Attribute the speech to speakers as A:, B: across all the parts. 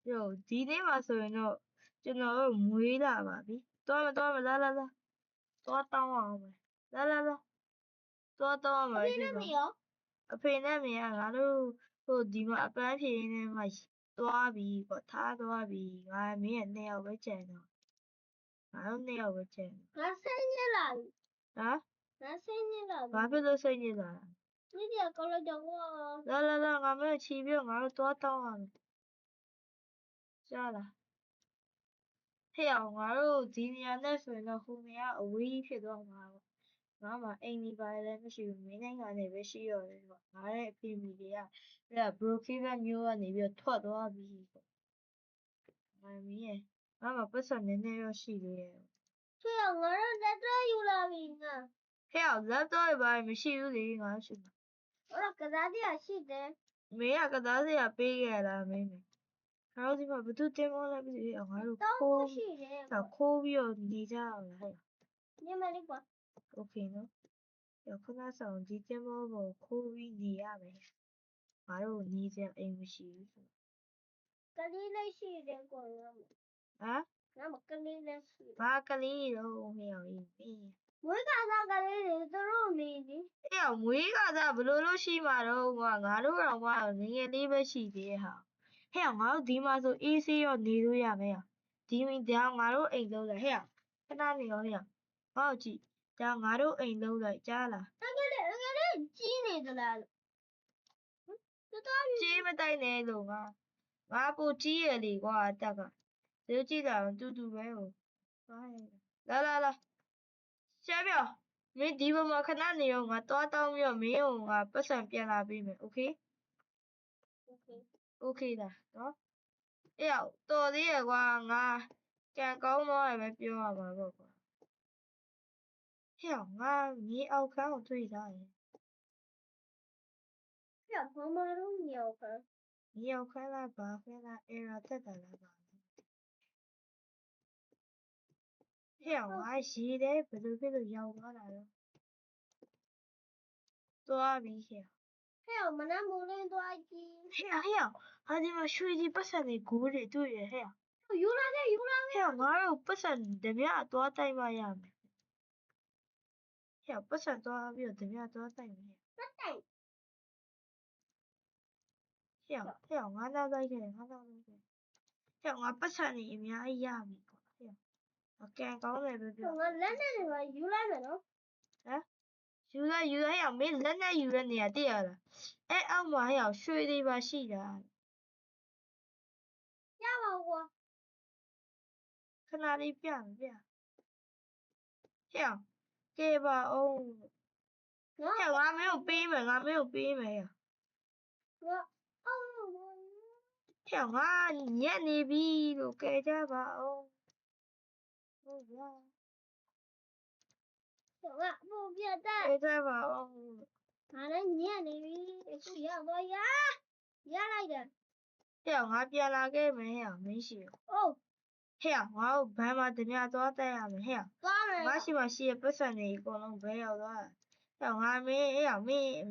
A: Yo,ဒီနေ့မှာဆိုရင်တော့ကျွန်တော်တို့မွေးလာပါပြီ။သွားမယ်လာသွားတောင်းအောင်မယ်။လာသွားတောင်းအောင်မယ်ဖြစ်ပါ။အဖေနဲ့မေကငါတို့ဟိုဒီမှာအပန်းဖြေနေမှသွားပြီပေါ့ထားသွားပြီ။ငါမင်းရဲ့2ယောက်ပဲကျန်တော့။ငါတို့2ယောက်ပဲကျန်။
B: ငါစိတ်ညစ်လာပြီ
A: ။ဟမ်
B: ငါစိတ်ညစ်လာပြီ
A: ။ဘာဖြစ်လို့စိတ်ညစ်လာ
B: ။ဒီကကောလိုက်တော့
A: လာငါမင်းချီပြီးငါတို့သွားတောင်းအောင်မယ်။ကြားလား။ဟဲ့အောင်ငါတို့ဒီနေရာနဲ့ဆိုရင်တော့ဟိုနေရာအဝေးဖြစ်သွားမှာပေါ့။ငါမှအိမ်ကြီးပါလည်းမရှိဘူး။မင်းနိုင်ငံနဲ့ပဲရှိရောတယ်ပေါ့။ငါရဲ့အဖေမိတွေကBrookhaven မြို့ကနေပြီးထွက်သွားပြီပေါ့။ငါမင်းရဲ့ငါမှပတ်စံနည်းနည်းတော့ရှိသေးတယ်
B: ။ဖေငါတို့လက်တော့ယူလာပြီငါ
A: ။ဟဲ့အောင်လက်တော့ဘာမရှိဘူးလေငါရှိမှာ
B: ။အဲ့ကစားတရားရှိတယ်
A: ။မင်းကကစားစရာပေးခဲ့လားမင်း။ငါတို့ဒီမှာဘသူတင်မောလဲမသိဘူး။ငါတို့ခိုးပြီးတော့နေကြအောင်လားဟဲ့
B: ။ညမလေးကွာ
A: ။ Okay နော်။ခဏဆောင်ဒီတင်မောကိုခိုးပြီးနေရမယ်။ငါတို့နေစရာအိမ်မရှိဘူးဆို
B: ။ကလေးလေးရှိတယ်ကွာ
A: ။ဟမ်
B: ငါမကလေးလေးရှိ
A: ဘာကလေးတော့ဟဲ့အောင်မင်း
B: မွေးကစားကလေးတွေသူတို့နေလေ
A: ဟဲ့အောင်မွေးကစားဘလို့လို့ရှိမှာတော့ငါတို့တော့ငါငငယ်လေးပဲရှိသေးရဲ့ဟာဟဲ့အောင်ငါတို့ဒီမှာဆိုအေးဆေးရောနေလို့ရမယ်ဟာဒီမင်းဒါငါတို့အိမ်လုံးလိုက်ဟဲ့အောင်ခဏနေရောဟဲ့အောင်ဟောကြည့်ဒါငါတို့အိမ်လုံးလိုက်ကြားလား
B: ငါလေးကြီးနေသလား
A: ကြီးမတိုက်နဲ့လို့ငါပိုကြီးရလေကွာအတက်ကဒီကြည့်တာတူတူပဲဟိုလာရှားပြောမင်းဒီဘက်မှာခဏနေရောငါသွားတောင်းပြီးတော့မင်းကိုငါပတ်စံပြန်လာပေးမယ်โอเคโอเคလားနော်အေးတော်သေးရကွာငါကံကောင်းတော့ပဲပြောရမှာပေါ့ကွာဟဲ့ငါမြေအောက်ခန်းကိုတွေ့ထားတယ်
B: ဟဲ့ဘာမှတော့မြေအောက်ခန်း
A: လားဘာခန်းလားအဲ့ဒါတက်တာလားပါဟဲ့ငါရှိတယ်ဘယ်လိုဖြစ်လို့ရောက်သွားတာလဲသွားပြီဟဲ့
B: မနက်မိုးလင်းသွားကြည့်
A: ဟာဒီမှာရွှေကြီးပတ်စံတွေဂိုးတွေတွေ့ရဟဲ့
B: ယူလာခဲ့
A: ငါတို့ပတ်စံဓမြသွားတိုက်မှရမယ်ပတ်စံသွားပြီးတော့ဓမြသွားတိုက်မယ်
B: တက်တိုက်
A: ငါနောက်လိုက်ခဲ့ငါပတ်စံနေအများကြီးရပြီကွာကံကောင်းတယ်ပဲပြော
B: ငါလက်နဲ့တွေပါယူလိုက်မယ်နော်
A: ယူလိုက်မင်းလက်နဲ့ယူတဲ့နေရာသိရလားအဲ့အောက်မှာရွှေတွေပါရှိတာ
B: ရပါကွာ
A: ခဏလေးပြကဲပါအောင်ငါမင်းကိုပေးမယ်ငါညက်နေပြီလို့ကဲကြပါအောင်ဟုတ်လား
B: ငါပူပြတ်တယ်
A: ကဲကြပါအောင်
B: ငါလည်းညက်နေပြီအခုရောက်တော့ရလိုက်တယ်
A: ငါပြန်လာခဲ့မယ်မင်းရှိ
B: ဟုတ်
A: ငါ့ကိုဘန်းမှာဓမြသွားတက်ရမယ်
B: သွားမယ်
A: ငါရှိမှရှိရပတ်စံတွေအကုန်လုံးဘဲရောက်သွားငါမင်း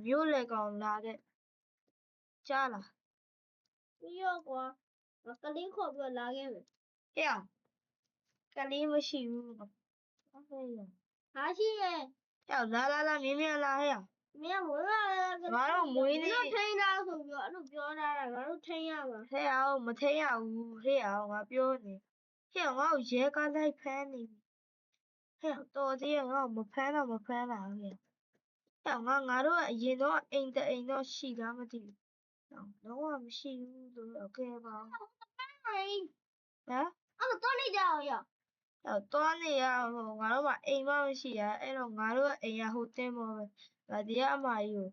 A: မျိုးလေကောင်လာတဲ့ကြားလား
B: ပြီးတော့ကွာကလေးခေါ်ပြီးလာခဲ့မယ်
A: ကလေးမရှိဘူး
B: ဟာရှိရဲ့
A: လာမြင်လာ
B: မင်းမွေးလာ
A: ငါတို့မွေးနေ
B: ထိန်းတာဆိုပြီးအဲ့လိုပြောထားတာငါတို့ထိန်းရမှာ
A: မထိန်းရဘူးငါပြောနေငါ့ကိုရဲကားလိုက်ဖမ်းနေပြီတော်သေးရငါ့ကိုမဖမ်းတော့ငါတို့ကအရင်တော့အိမ်တအိမ်တော့ရှိလားမသိဘူးလုံးဝမရှိဘူးလို့ကဲပါဟမ်
B: အဲ့တော့နေကြအောင်
A: သွားနေရငါတို့မှအိမ်မမရှိရအဲ့တော့ငါတို့အိမ်ကဟိုတင်းမောပဲငါဒီကအမကြီးကို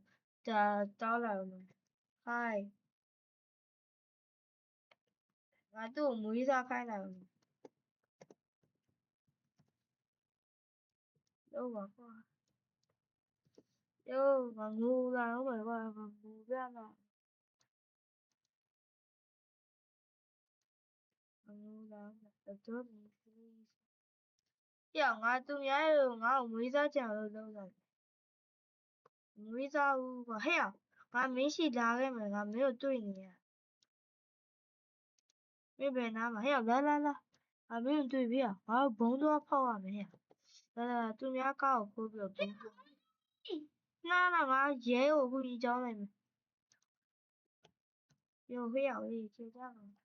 A: ဒါတောင်းလာတော့ဟိုင်းငါသူ့ကိုမွေးစားခိုင်းလာတော့ပါကွာငါငိုလာတော့မယ်ကွာငါငိုပြလာတော့မီ please ငါသူများကိုငါ့ကိုမွေးစားကြလို့လုပ်တာမွေးစားဘူးကွာငါမင်းရှိလာခဲ့မယ်ငါမင်းကိုတွေ့နေရ没别拿嘛，嘿，来，啊，没人对比啊，我蹦多跑啊没呀？来，对面搞可不要蹦。那我也有不一样的，有会有的就这样。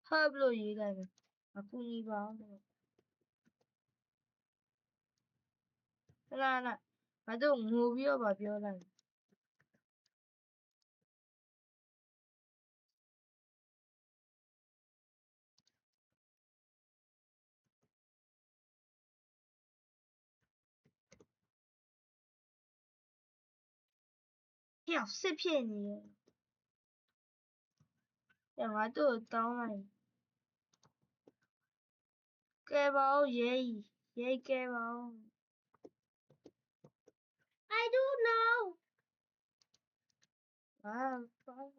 A: 喝不了一个的，啊，故意包的。来，反正我不要吧，不要来。呀，谁骗你？呀，我都有刀了。该包也该包。
B: I don't know。
A: 啊，包。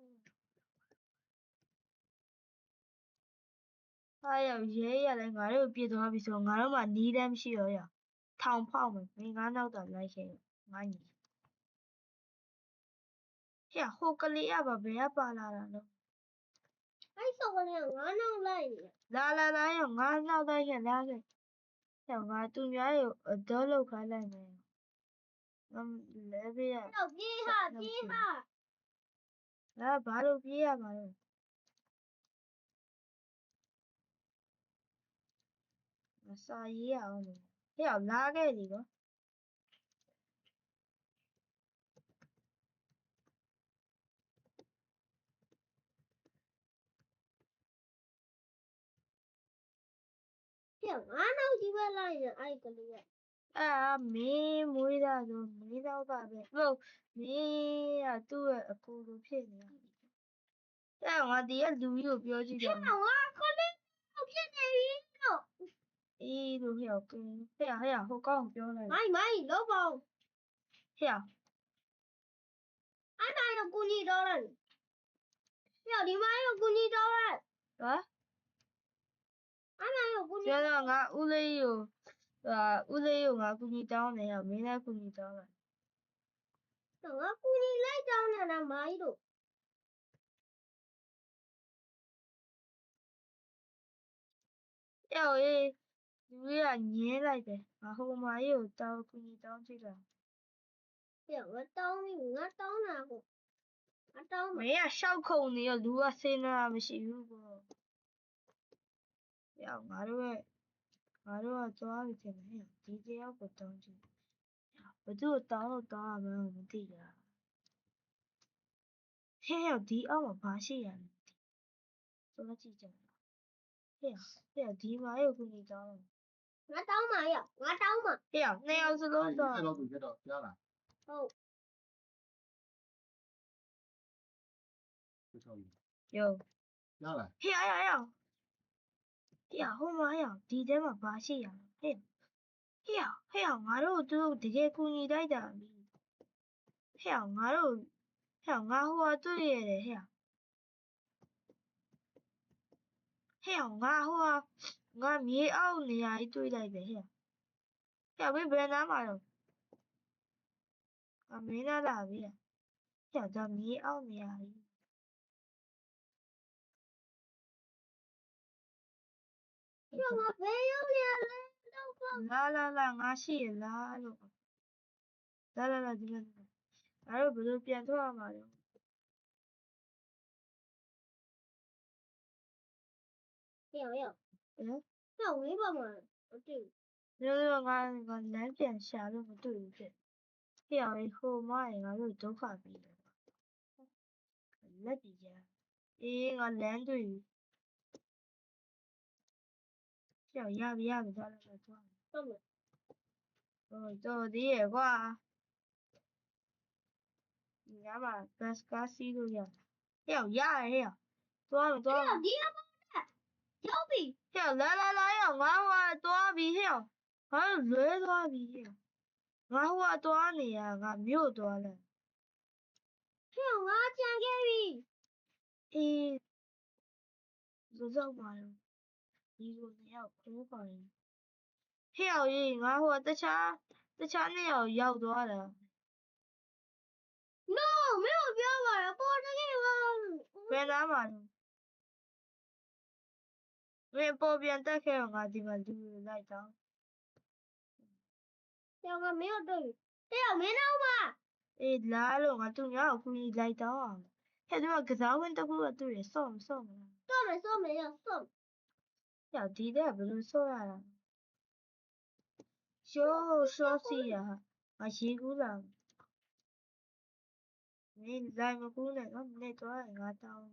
A: 哎呀，爷爷嘞，我都别多比说，我都嘛你点需要呀，汤泡嘛，没俺脑袋来些，俺你。呀，好个哩呀吧，别呀巴拉了都。
B: 哎，小姑娘，我弄来呢。
A: 来呀，俺脑袋些来些，呀，俺对面有多路开来没有？俺来别呀。
B: 要别哈。
A: 来，巴路别呀巴路。啥嘢啊？我们，呀，哪个哩个？
B: 呀，我弄几个来呢？哎个哩。
A: 啊，没得都没到吧呗，不，没呀，都咕噜骗你啊！哎，我第一路有标记的。
B: 我可能要骗你了。
A: 咦，路有跟，哎呀，好讲标来。
B: 买，老包。
A: 呀，
B: 俺哪有姑娘招人？呀，你妈有姑娘招人？
A: 啊？
B: 俺哪有姑娘？
A: 现在俺屋里有，屋里有俺姑娘当的呀，没那姑娘当了。
B: 等我姑娘来招呢，那买的。
A: 要诶，路呀年来的，然后嘛有到姑娘当去了。
B: 呀，我招你，我招哪个？我招嘛。
A: 没呀，烧烤你要路啊，谁那没是有过？呀，俺都要抓个天的呀，弟弟要不当去。我就当了当俺们我们弟呀。嘿呀，弟俺们巴西人，做了几件。嘿呀，弟妈有姑娘当了。
B: 我招嘛呀，我招嘛。
A: 嘿呀，那要是老早。
B: 哦。
A: 有。嘿呀，好嘛呀，弟弟嘛巴西人，嘿呀，俺都这个姑娘带的。嘿呀，俺话对的，嘿呀。嘿呀，俺没熬你呀，一堆来的嘿呀。嘿呀，没别拿嘛了。俺没拿大的呀。嘿呀，咱没熬你呀。
B: 叫我不要脸了，
A: 来，俺洗来了。来，这个，俺不是变错嘛了。
B: 要。
A: 嗯。
B: 那我没办法，对。
A: 俺两边下了不对不对？嘿呀，以后嘛俺就都发比了。那比较，俺两队。叫压不到那个状。这里也挂。你看嘛，干西都要。要压呀，多了。
B: 你要包的，小比。
A: 来呀，俺话多比呀，俺来多比呀，俺话多呢呀，俺没有多了。
B: 叫我讲给你。
A: 就这嘛了，你说你要空房人。俺话这车你要多了。
B: No，没有标吧？包这个
A: ဘယ်နားမှာလဲမင်းပေါ်ပြန်တက်ခဲ့တော့ငါဒီမှာလူတွေလိုက်တောင်း
B: 要个没有对，这要没闹吧？
A: အေးလာလို့ငါသူများကိုကူညီလိုက်တောင်းအောင်ဟဲ့ဒီမှာကစားဝင်တစ်ခုကသူ့ရစော့မလား
B: 送没要送，
A: ဟဲ့ဒီတဲ့ဘယ်လိုစော့ရတာရှိုးရှော့စီရဟာငါရေကူးလာမင်းလိုက်မကူးနဲ့နော်နေတော့ငါတောင်း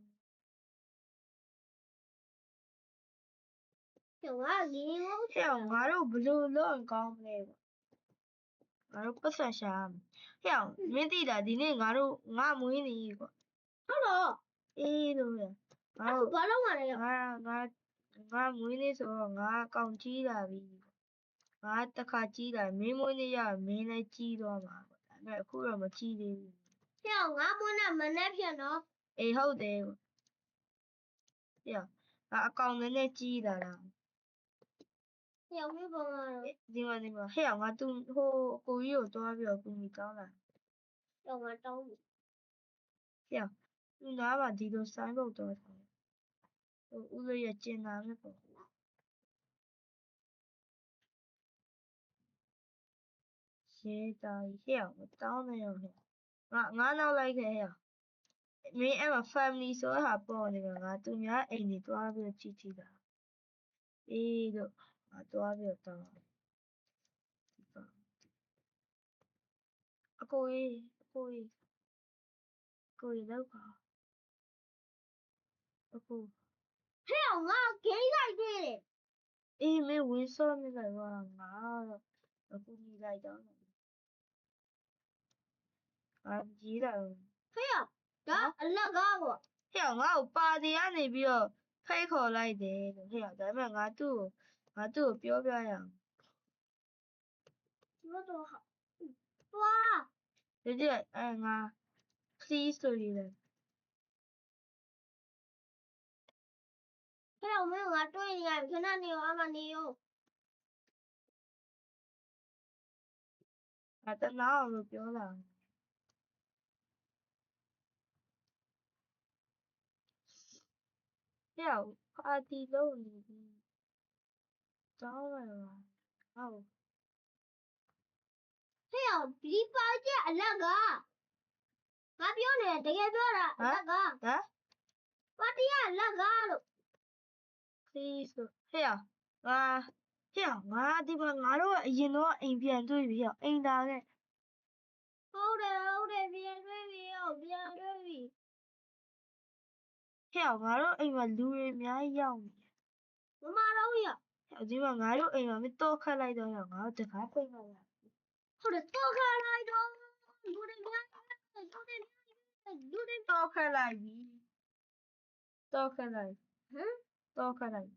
B: 叫我给我
A: ဟဲ့ငါတို့ဘယ်လိုလုပ်ရင်ကောင်းမလဲငါတို့ပတ်ဆက်ရှာဟဲ့မင်းသိလားဒီနေ့ငါမွေးနေကွာ
B: 好了，
A: အေးလို့ရငါ
B: 俺
A: တို့
B: 是把老完了呀，
A: ငါမွေးနေဆိုတော့ငါကောင်းကြီးလာပြီငါတစ်ခါကြီးလာမင်းမွေးနေရမင်းလည်းကြီးသွားမှာဒါပေမဲ့အခုတော့မကြီးသေးဘူး
B: 叫俺不那没那片呢，
A: အေးဟုတ်တယ်ဟဲ့ငါအကောင်နဲ့ကြီးလာတာ
B: 要没帮俺了，
A: ဒီမှာဟဲ့ငါသူဟိုကိုကြီးကိုတွားပြီးတော့ကူညီတောင်းလာ
B: 要俺找你，
A: သူနားမှာဒီလိုဆိုင်းဘုတ်တော့ထားဟိုဦးလေးရကျင်နာမဲ့ပေါ့ရေတာကြီးဟဲ့တောင်းနေရောဟဲ့ငါနောက်လိုက်ခဲ့ဟဲ့မင်းအဲ့မှာ family ဆိုတဲ့ဟာပေါ်နေမှာငါသူများအိမ်တွေတွားပြီးကြည့်ကြည့်တာအေးလို့ငါတွားပြီးတော့အကိုကြီးလောက်ပါအကို
B: 还要俺给他对的，
A: အေးမင်းဝင်စောနေလိုက်ပါငါတော့အခုညီလိုက်တော့ကြီးလာ
B: 还要这那个我，
A: ဟဲ့ငါ့ကိုပါတီကနေပြီးတော့ဖိတ်ခေါ်လိုက်တယ်လို့ဟဲ့ဒါပေမဲ့ငါသူ့ကိုပြောပြရအောင်
B: 什么都好，哇，
A: ဒီငါ please ဆိုရည်
B: 还要没有俺对的，看那你有俺们你有，
A: ငါတနာအောင်လို့ပြောလာဟဲ့ပါတီလုံးနေပြီးတောင်းရပါဟုတ်
B: 还要比包姐那个，俺表呢，这个表了那个，
A: ဟမ်
B: 我这样那个了，
A: please ဆိုဟဲ့ငါဒီမှာငါတို့အရင်တော့အိမ်ပြန်တွေ့ပြီအိမ်သားနဲ့
B: 好的，别对比哦，别对比，
A: ဟဲ့ငါတို့အိမ်မှာလူတွေအများကြီးရောက်နေ
B: 我马上要。
A: ဒီမှာငါတို့အိမ်မှာမတော့ခတ်လိုက်တော့ငါတို့တကားပိတ်လိုက်ရ
B: 好的，打开来着，有点面，有点，
A: တော့ခတ်လိုက်ပြီတော့ခတ်လိုက်
B: 嗯，
A: တော့ခတ်လိုက်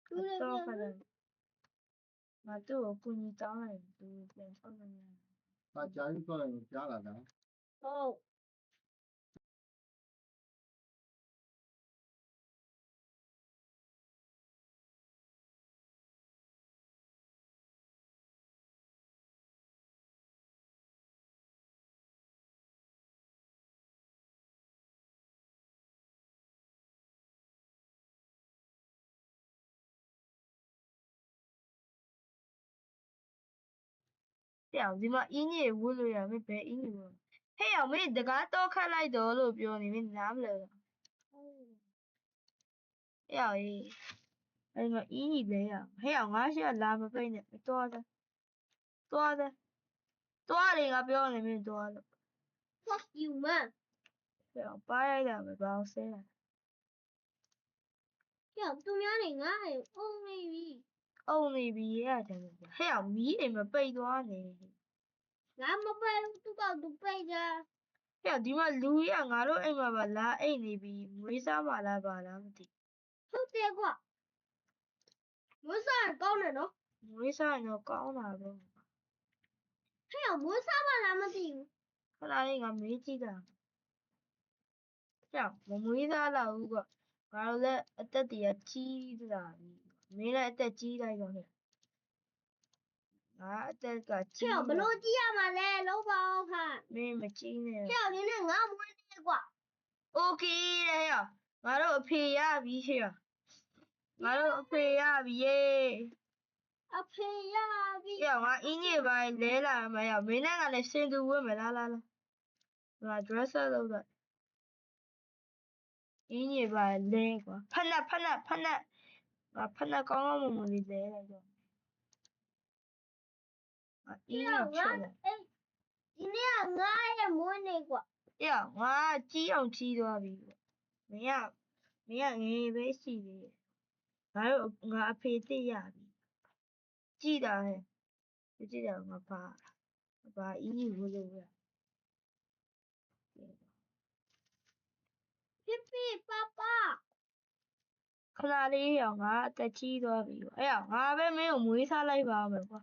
B: 有点
A: တော့ခတ်
B: 面，
A: လိုက်ငါတို့ကိုကူညီတောင်းလိုက်သူပြန်ထွက်မနေ
C: 他家里做那个家了的，
B: 哦，
A: ပြောင်ဒီမှာအင်းကြီးဝှလို့ရမယ်ဘယ်အင်းကြီးဝှဟဲ့အောင်မင်းတကားတော့ခတ်လိုက်တော့လို့ပြောနေမင်းနားမလဲဟဲ့အောင်အဲ့မှာအင်းကြီးလဲရဟဲ့အောင်ငါရှိလာမပိတ်နဲ့တွားတယ်လေငါပြောနေမင်းတွားလို့
B: fuck you man，
A: ဟဲ့အောင်ပါရိုက်တာပဲဘာအောင်ဆဲတာ
B: 要对面的俺还欧美比，
A: အုံနေပြီရတယ်ဟဲ့အောင်မီးအိမ်မပိတ်သွားနေ
B: 俺没背，都搞都背着，
A: ဟဲ့ဒီမှာလူကြီးကငါတို့အိမ်မှာပါလာအိမ်နေပြီမွေးစားမှလားပါလားမသိ
B: 好结果，没啥人搞那种，
A: မွေးစားရင်တော့ကောင်းတာပဲ
B: 还要没啥嘛咱们的，
A: ခဏလေးငါမေးကြည့်တာကြောက်မမွေးစားလာဘူးကငါတို့လည်းအသက်တည်းကြီးလာပြီမင်းလည်းအသက်ကြီးလိုက်တော့ဟဲ့ငါအသက်က
B: 还
A: ကြီး
B: 要不老几呀嘛嘞，老不好看，
A: မင်းမကြီးနဲ့
B: 还要你那俺没那个ကွာ
A: Okay တဲ့ဟဲ့ငါတို့အဖေရပြီဟဲ့ငါတို့အဖေရပြီယေ
B: အဖေရပြီ
A: ဟဲ့ငါအင်းကြီးပိုင်းလဲလာမရမင်းနဲ့ကလည်းစင်သူဝတ်မယ်လားငါ dresser လုပ်တော့အင်းကြီးပိုင်းလဲကွာဖက်နက်ငါဖက်နက်ကောင်းကောင်းမွန်လေးလဲလိုက်တော့အင်းကြီးချော်တယ်
B: ဒီနေ့ကငါရဲ့မွေးနေ့ကွာ
A: ငါကြီးအောင်ကြီးသွားပြီမင်းကငယ်ပဲရှိသေးတယ်ငါအဖေသိရပြီကြည်တာဟဲ့ကြည့်တာငါပါအင်းကြီးဝတ်လို့ရ
B: ပြပြပပ
A: ခဏလေးရောငါအသက်ကြီးသွားပြီငါပဲမင်းကိုမွေးစားလိုက်ပါမယ်ကွာ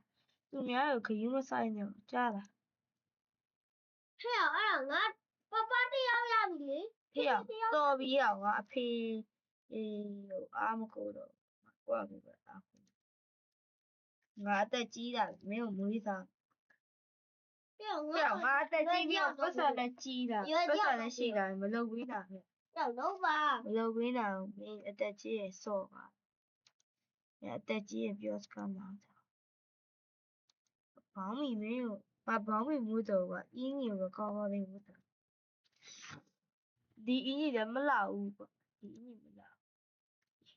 A: သူများကိုခရီးမဆိုင်နဲ့ကြားလား
B: ဟဲ့အဲ့ဒါငါပပတယောက်ရပြီလေ
A: တော်ပြီငါအဖေအားမကိုတော့ကွာပြီပဲငါအသက်ကြီးတာမင်းကိုမွေးစား
B: ဟဲ့
A: ငါအသက်ကြီးပြီးပတ်စံလည်းကြီးတာပတ်စံလည်းရှိတာမလုပ်ဘူးတာဟဲ့
B: လုံးပါ
A: မလုပ်ဘူးတာမင်းအသက်ကြီးရဲ့စော့ပါအသက်ကြီးရဲ့ပြောစကားမှာဘောင်းမီမင်းကိုဘောင်းမီမူးတော့ကအင်းကြီးကိုကောင်းကောင်းလေးမူးတာဒီအင်းကြီးလည်းမလှဘူးပေါ့ဒီအင်းကြီးမလှ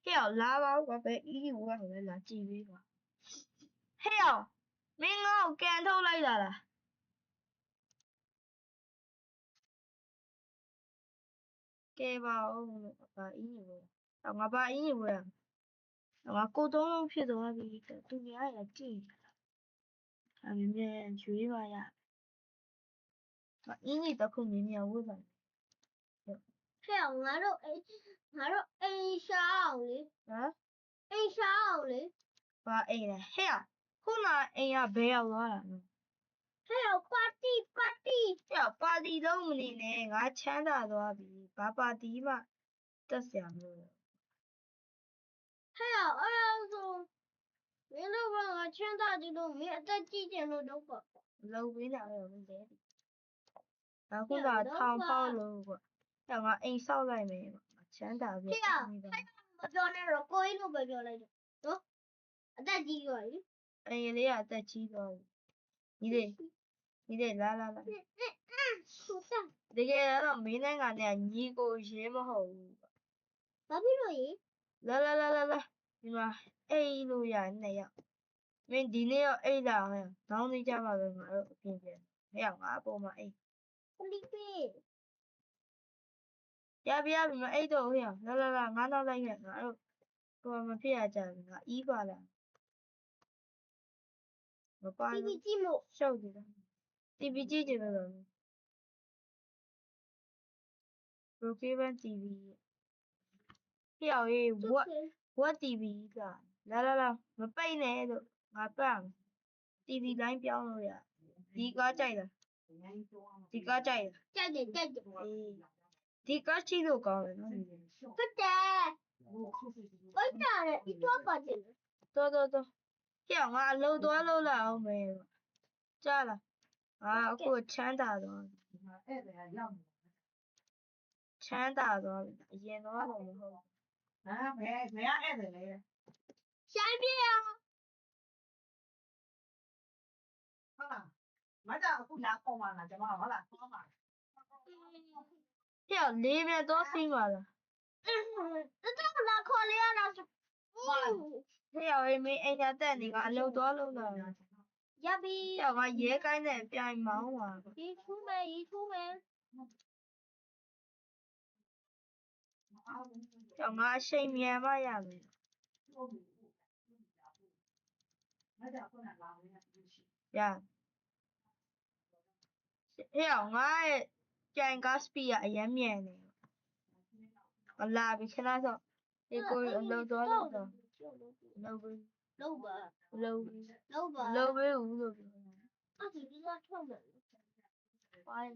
A: ဟဲ့လာပါကွာပဲအင်းကြီးဝတ်လဲလာကြည့်ပေးပါဟဲ့မင်းငါ့ကိုကန်ထုတ်လိုက်တာလားကဲပါဦးဘာအင်းကြီးဝတ်ငါဘာအင်းကြီးဝတ်ငါကိုသုံးလုံးဖြစ်သွားပြီသူများရကြည့်အမေရွေးပါရအင်းကြီးတစ်ခုမြင်မြင်ဝတ်ပါ
B: ဟဲ့ငါတို့အိမ်ရှာအောင်လေ အိမ်ရှာအောင်လေ
A: ဘာအိမ်လဲဟဲ့ခုနအိမ်ကဘယ်ရောက်သွားတာလဲ
B: ဟဲ့ပါတီ
A: ပါတီတော့မနေနဲ့ငါချမ်းသာသွားပြီဘာပါတီမှတက်စရာမလို
B: ဟဲ့အဲ့ဒါဆိုမင်းတို့ကငါချမ်းသာကြည့်လို့မင်းအသက်ကြီးကျင်လို့တော့ပေါ့
A: လုံပေးတာလည်းမလဲငါခုနထောင်ပေါက်လို့ပေါ့ငါအိမ်ဆောက်လိုက်မယ်ချမ်းသာပြီ
B: မပြောနဲ့တော့ကိုကြီးလို့ပဲပြောလိုက်တော့နော်အသက်ကြီးရောလေ
A: အိမ်လေးကအသက်ကြီးသွားပြီညီလေးလာ
B: ဟုတ်တာ
A: တကယ်တော့မင်းနဲ့ငါနဲ့ညီကိုရေးမဟုတ်ဘူး
B: ဘာဖြစ်လို့ရေ
A: လာဒီမှာအိမ်လို့ရနေရမင်းဒီနေ့ရောအိမ်လာဟဲ့နောင်နေကြပါပဲငါတို့အပြင်ပြန်ဟဲ့ငါအပေါ်မှာအိမ်
B: ပလီပေ
A: ရပြီမအိတ်တော့ဟဲ့လာငါနောက်လိုက်ခဲ့ငါတို့ဟိုမဖြစ်ရကြဘူးငါအီးပါလားမပါ
B: တီဗီ
A: ဘူး
B: ကြည့်မို့
A: ရှောက်တယ်တီဗီကြည့်ကြတယ်လို့ဘရိုကေဘန်တီဗီဟဲ့ရေဝတ်တီဗီကလာမပိတ်နဲ့လို့ငါပတ်တီဗီလိုင်းပြောင်းလို့ရဒီကားကြိုက်လားဒီကားကြိုက်လား
B: ကြိုက်တယ်
A: ဒီကားကြည့်လို့ကောင်းတယ်နော်
B: ဟုတ်တယ်ပိတ်တာလေဒီတော့ပါတယ်
A: တော်ဟဲ့ငါအလုပ်သွားလို့လာအောင်မယ်ကြားလားအခုချမ်းသာသွားချမ်းသာသွားပြီအရင်တော့မဟုတ်
C: ဘယ်ရဧည့်သည်လဲ
B: ရှိုင်းပြေအောင်
C: ဟုတ်လားမကြောက်အခုလာပုံမှန်လားကျွန်မဟုတ်လားပေါ်မှာ
A: ဟဲ့လေးမြတ်တော့စီးပါလား
B: တော်လာခေါ်လေရတာဆို
A: ဟဲ့ရေမင်းအိမ်ကတက်နေကအလုပ်သွားလို့လာ
B: ရပြီ
A: ဟဲ့ငါရဲကိုင်းနဲ့ပြိုင်မောင်းပါ
B: ဒီထူးမယ်ဟဲ့
A: ငါအချိန်မြန်မှရမယ်
C: မကြောက်ခုနလာနေတယ်ရှိ
A: ရဟဲ့ငါရဲ့ကြိုင်ကားစပီးကအရင်မြန်နေလာပြီခဏစောဒီကိုအလုပ်သွားလို့တော့လုပ်ပြီ
B: လုံးပါ
A: လုပ်ပြီ
B: လုံးပါ
A: လုပ်ပြီဦးလို့ပြော
B: အဲ့ဒီကထွက်မယ်
A: ဝိုင်း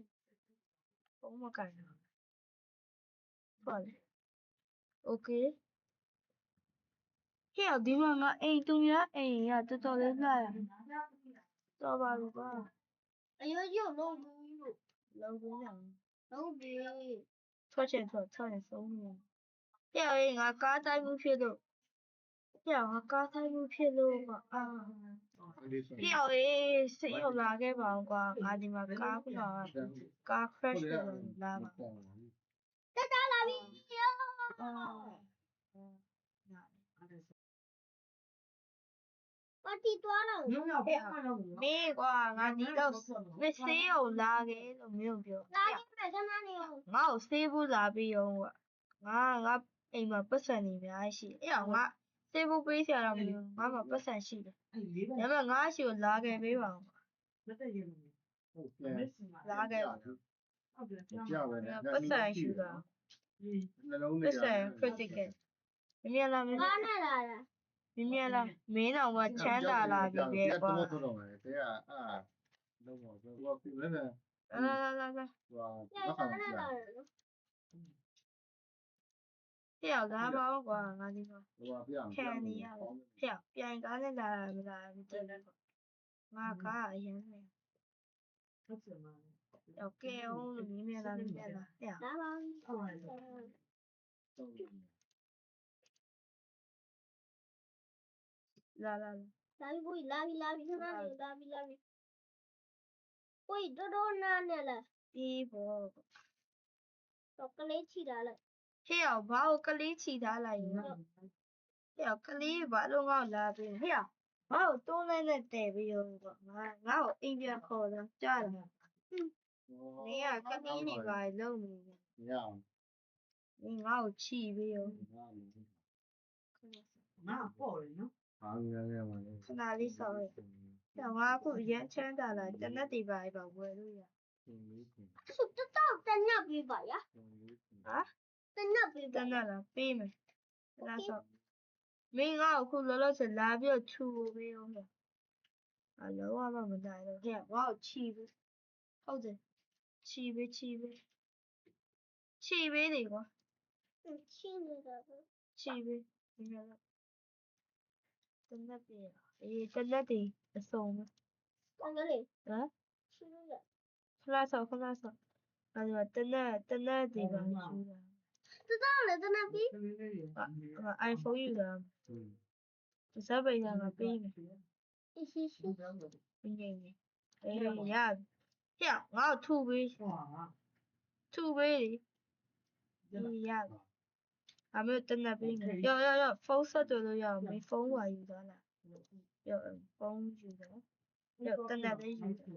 A: ဘုံမကန်တော့ဟုတ်လေโอเคဟဲ့ဒီမှာငါအိမ်သူများအိမ်ကတော်တော်လေးလှရတော်ပါဘူးကွာ
B: အရွယ်ကြီးလုံးဘူးလို့
A: လုပ်ပြီးနေ
B: လုံးပြီ
A: ထွက်ချင်ဆုံးနေဟဲ့အေးငါကားတိုင်းမှုဖြစ်လို့ဟဲ့ငါကားတိုင်းမှုဖြစ်လို့ကွာအာဟဲ့အေးစိတ်ရောက်လာခဲ့ပါအောင်ကွာငါဒီမှာကားခုနကကား crash ဖြစ်လို့လာပါ
B: တက်တာလာပြီ ပါတီသွားတော့
C: ညောင်ညောင်ပေါ်မှာတော့
A: မင်းကွာငါဒီတော့မစေးအောင်လာခဲ့လို့မင်းပြော
B: လာခဲ့မယ်ခဏနေအောင်
A: ငါ့ကိုစေးဖို့လာပြီးရောကွာငါအိမ်မှာပတ်စံနေအများရှိအဲ့ငါစေးဖို့ပေးစရာတော့မလိုငါမှာပတ်စံရှိတယ်
C: အဲ့လေးပဲ
A: ဒါပေမဲ့ငါရှိကိုလာခဲ့ပေးပါဦး
C: မတက်ရင်
D: ဟုတ်ကဲ့
A: လာခဲ့
C: ဟုတ်တယ်
D: ကြောက်ရတယ်
A: ပတ်စံရှိတာ
D: နှလုံး
A: ပတ်စံ critical မြင်လားမင်း
B: ကားနဲ့လာတာ
A: မြင်လားမင်းတော်ကချမ်းသာလာပြီပဲကွာ
D: တော့တော့မယ်တရားလုံးဝတော့ပြနေတယ်
A: လာ
D: ဟို
B: ညကားနဲ့လာတယ်နော်
A: ဟဲ့လာပါဦးကွာငါဒီမှာ
D: ဟိုပြအောင်
A: ခံနေရဟဲ့ပြန်ကားနဲ့လာမလားမသိဘူးငါကားအရင်နေ
C: ဟုတ်တယ်မ
A: โอเคအောင်လို့မြင်လားဟဲ့
B: လာပါဦး
C: ဟုတ်တယ်
A: လာ
B: လာပြီကိုလာပြီခဏနေလာပြီကိုတော်နာနဲ့လား
A: ပြီးဖို့
B: တော့ကလေးချီလာလိုက်
A: ဟဲ့ဘာကိုကလေးချီထားလိုက်ရောဟဲ့ကလေးဘာလို့ငါ့လာပြီးဟဲ့ဘာကိုတွန်းလိုက်နဲ့တဲပြီးရောကွာငါ့ကိုအိမ်ပြန်ခေါ်တော့ကြားတယ် 你呀，跟你那个弄的，
D: ရအောင်
A: 你我有气没有？
C: ငါပေါ့လေနော်
D: ဟာငယ်ငယ်ပါလေ
A: 去哪里烧的？像我不眼前的了，真的得把一把锅都呀。
B: ဆိုတော့တနပ်ပြပါရ
A: 啊？
B: တနပ်ပြပါ
A: 真的了，背没？那烧。没我有去老是拉表出没有了。啊，老我们没带了，嘿，我有气没？好的，气没？气没的我，
B: ချင်းနေတာ
A: 气没？明白了。真的别了，诶，真的得送吗？
B: တန်ကလေး
A: 啊？
B: ချင်းနေတာ
A: ခလာဆောအဲ့ဒါတနက်ဒီပါယူတာ
B: တော့လေတနပ်ပြ
A: iPhone ယူတာစပိန်ကပေးမယ်
B: ရှိရှိ
A: ငိမ့်နေအေးရဟဲ့ငါ့ထူပေး
C: ဟွာ
A: ထူပေးလေရအမေတနက်ပေးမယ်ရောဖုန်းဆက်တယ်လို့ရအောင်မေဖုန်းဝါယူသွားလားရောဖုန်းယူတယ်ရောတနက်လေးယူတယ်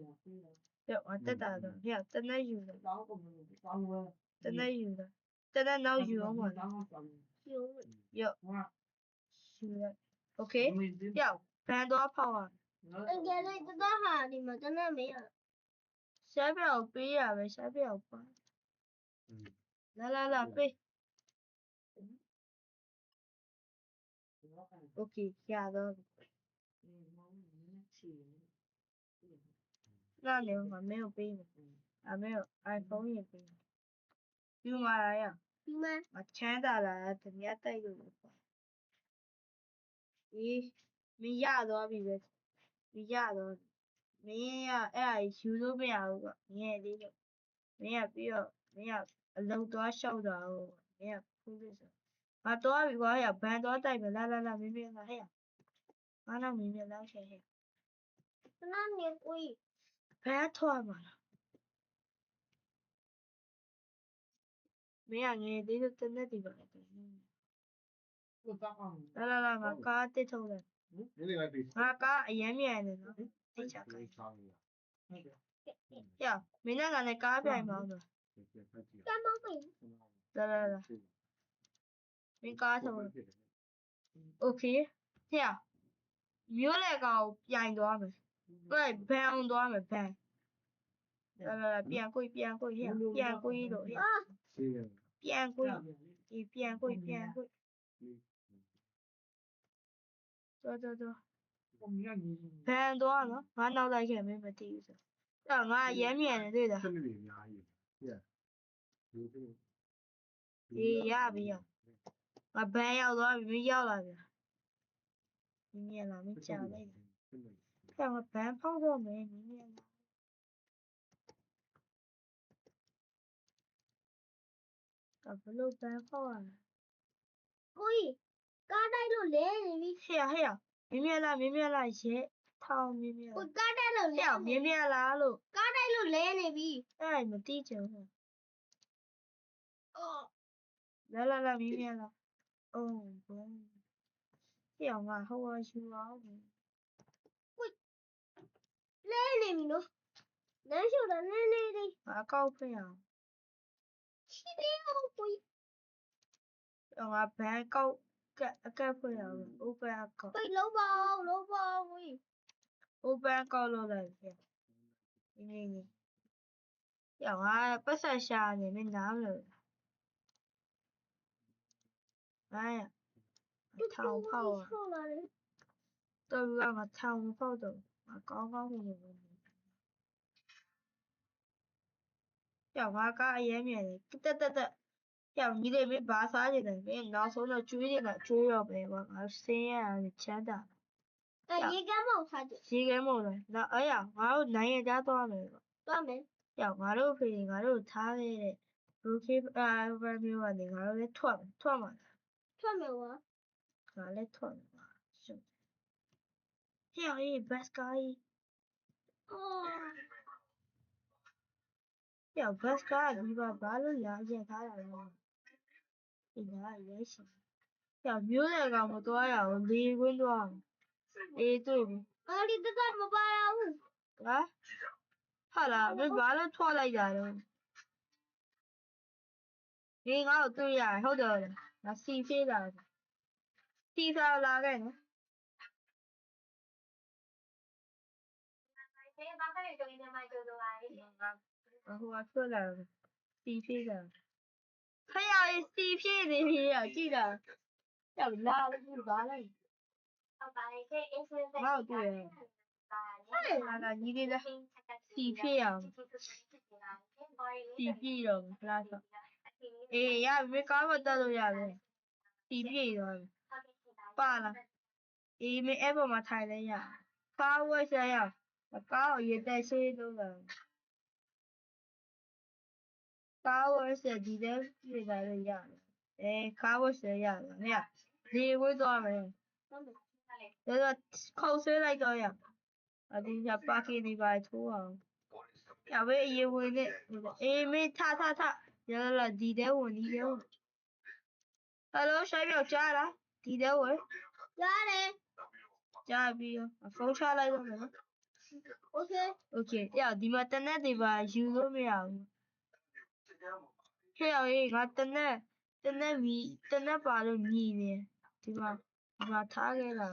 A: ရောတက်တာတော့ရောတနက်ယူတယ်
C: တောင်းကုန်တောင်းဝဲ
A: တနက်ယူတယ်တနက်နောက်ယူအောင်ပါ
C: တောင်းတောင်း
B: ယူ
A: ရော
C: ဟွာ
A: ယူတယ်โอเคရောဘန်တော့ဖောက်ရ
B: တကယ်လေးတော့ဟာဒီမှာတနပ်မရ
A: ရှားပြောက်ပေးရပဲရှားပြောက်ပါလာပေးโอเคရတော့那你我没有ပေးမယ်没有 iPhone 也ပေးယူมาလားရ
B: ဒီမှာ
A: မချမ်းသာလားတမက်တိုက်လို့ပေါ့အေးမရတော့ပြီပဲမရတော့မင်းရအဲ့ဒါယူလို့မရဘူးကွာငယ်လေးလို့မင်းကပြီးတော့မင်းကအလုံသွားလျှောက်တာဟုတ်မင်းကဖူးလို့ဆိုငါတော့ပြီကွာရဘန်တော့တိုက်မယ်လာမင်းလာဟဲ့ငါတော့မင်းလောက်ချင်ဟဲ့
B: တနပ်နေကို
A: ဘယ်ထွက်မှာလားမင်းကငယ်သေးလို့တနက်ဒီပါလေ
C: ကိုတောင်းအောင်
A: လာငါကားတစ်ထုံးတယ်
D: ဒီနေ့လိုက်ပြီ
A: ငါကားအရင်မြန်တယ်နော်တိချခိုင်း
D: ချောင်းရ
C: ဟုတ်တယ်
A: ရမင်းကလည်းကားပြိုင်ပါဦးနော်
B: ကမ်းမောင်းပြီ
A: လာမင်းကားထုံးโอเคဟဲ့မျိုးလေကောင်ပြိုင်သွားမယ်ဘယ်ဘန်အောင်သွားမယ်ဘန်လာပြန်ကိုဟဲ့ပြန်ကိုလို့ဟဲ့
B: အာ
D: ရှိတယ်
A: ပြန်ကိုပြန်ကိုတော်
C: ကိုမြတ်ကြီး
A: ဘန်သွားနော်ငါနောက်လိုက်ခဲ့မင်းမသိဘူးဆိုတော့ငါအရင်မြန်နေတွေ့တာ
D: စနစ်တွေအများကြီးဟုတ်ဒီ
A: အေးရပြီရငါဘန်ရောက်သွားပြီမင်းရောက်လာပြီမြင်လာမင်းကြာလိုက်တယ်ငါဘန်ဖောက်တော့မယ်မြင်လာ ဘလို့တန်းဖောက်ရလဲ
B: ကိုကြီးကားတိုက်လို့လဲနေပြီ
A: ဟေ့ရမြင်မြလာရဲထောင်မြင်မြလာ
B: ကိုကားတိုက်လို့
A: ဟေ့ရမြင်မြလာလို့
B: ကားတိုက်လို့လဲနေပြီ
A: အဲ့မတိချင်ဘူး
B: အော်
A: လာမြင်မြလာအိုးဘုံဟေ့ရငါဟိုဝါရှူအောင်
B: လဲနေပြီနော်လမ်းလျှောက်တာလဲလေးလေး
A: ငါကောက်ဖွင့်အောင်
B: ရှိသေးအောင်ကိုကြီး
A: ငါဘန်ကောက်ကက်ဖွင့်အောင် open account
B: ပိတ်လုံးပါအောင်ကိုကြီး
A: open account လုပ်လိုက်ပြီနေရငါပတ်ဆက်ရှာနေမင်းနားမလို့ထောင်ဖောက်
B: ဆောက်လာတယ်
A: တော်ကငါထောင်ဖောက်တော့ငါကောင်းနေတယ်ကြောက်ငါကအရေးမြင်တယ်တက်ကြောက်ညီလေးမင်းဘာစားနေတယ်မင်းနောက်ဆုံးတော့ကျွေးနေတာကျွေးတော့ပဲကွာငါစင်းရတယ်ချမ်းသာ
B: ရေကမ်းမောင်ထားကြ
A: ရေခဲမို့လဲနောက်အဲ့ရငါတို့နိုင်ငံသားသွားမယ်
B: သွားမယ်
A: ကြောက်ငါတို့ဖေငါတို့ထားခဲ့တဲ့ Brooklyn River မျိုးကနေငါတို့လည်းထွက်မှာ
B: ထွက်မယ်ဝါ
A: ငါလည်းထွက်မှာရှုပ်ဟေ့အေးဘတ်စကားကြီး
B: အော်
A: ကြောက်ဘတ်စကားဒီပါဘာလို့လာရက်ထားတာလဲဒီကရဲရှင်ကြောက်မျိုးလည်းကောင်မသွားရဘူးလေကွင်းသွားအေးတွေ့ပြီ
B: အော်ဒီတကမပါရဘူး
A: ဟာဟာလာမင်းဘာလို့ထွက်လိုက်တာလဲဒီငါ့ကိုတွေ့ရဟုတ်တယ်ငါစီဖေးလာစီစားလာခဲ့နော် ဟိုကထွက်လာစီဖြည့်တာခရရေးစီဖြည့်နေပြီကြည့်တာကြောက်လာလို့ဘာလဲငါ့ကိုတွေ့ရဟာညီလေးလားစီဖြည့်အောင်စီဖြည့်တော့ဖလားဆောအေးရမကားမတက်လို့ရတယ်စီဖြည့်တော့ပါလားအေးမအဲ့ပေါ်မှာထိုင်လဲရကားဝဲဆက်ရကားကိုရေတက်ဆေးလို့လားကားဝဲဆက်ဒီတဲ့ပြေးလာလို့ရတယ်ကားဝဲဆက်ရတယ်မရဒီဝဲသွားမယ်ဒါခေါက်ဆွဲလိုက်တော့ရအဒီကပါကီဒီပါထိုးအောင်ရဝဲရေဝင်နဲ့အေးမင်းထရလာဒီတဲ့ဝင်ဟယ်လိုရှိုင်းပြောက်ကြားလားဒီတဲ့ဝင်
B: ရတယ်
A: ကြားပြီးဖုန်းချလိုက်တော့မယ်နော်
B: โอเค
A: Okay ရဒီမှာတနက်တွေပါယူလို့မရဘူးခေအောင်ငါတနက်ပါလို့မြည်နေဒီမှာထားခဲ့တာ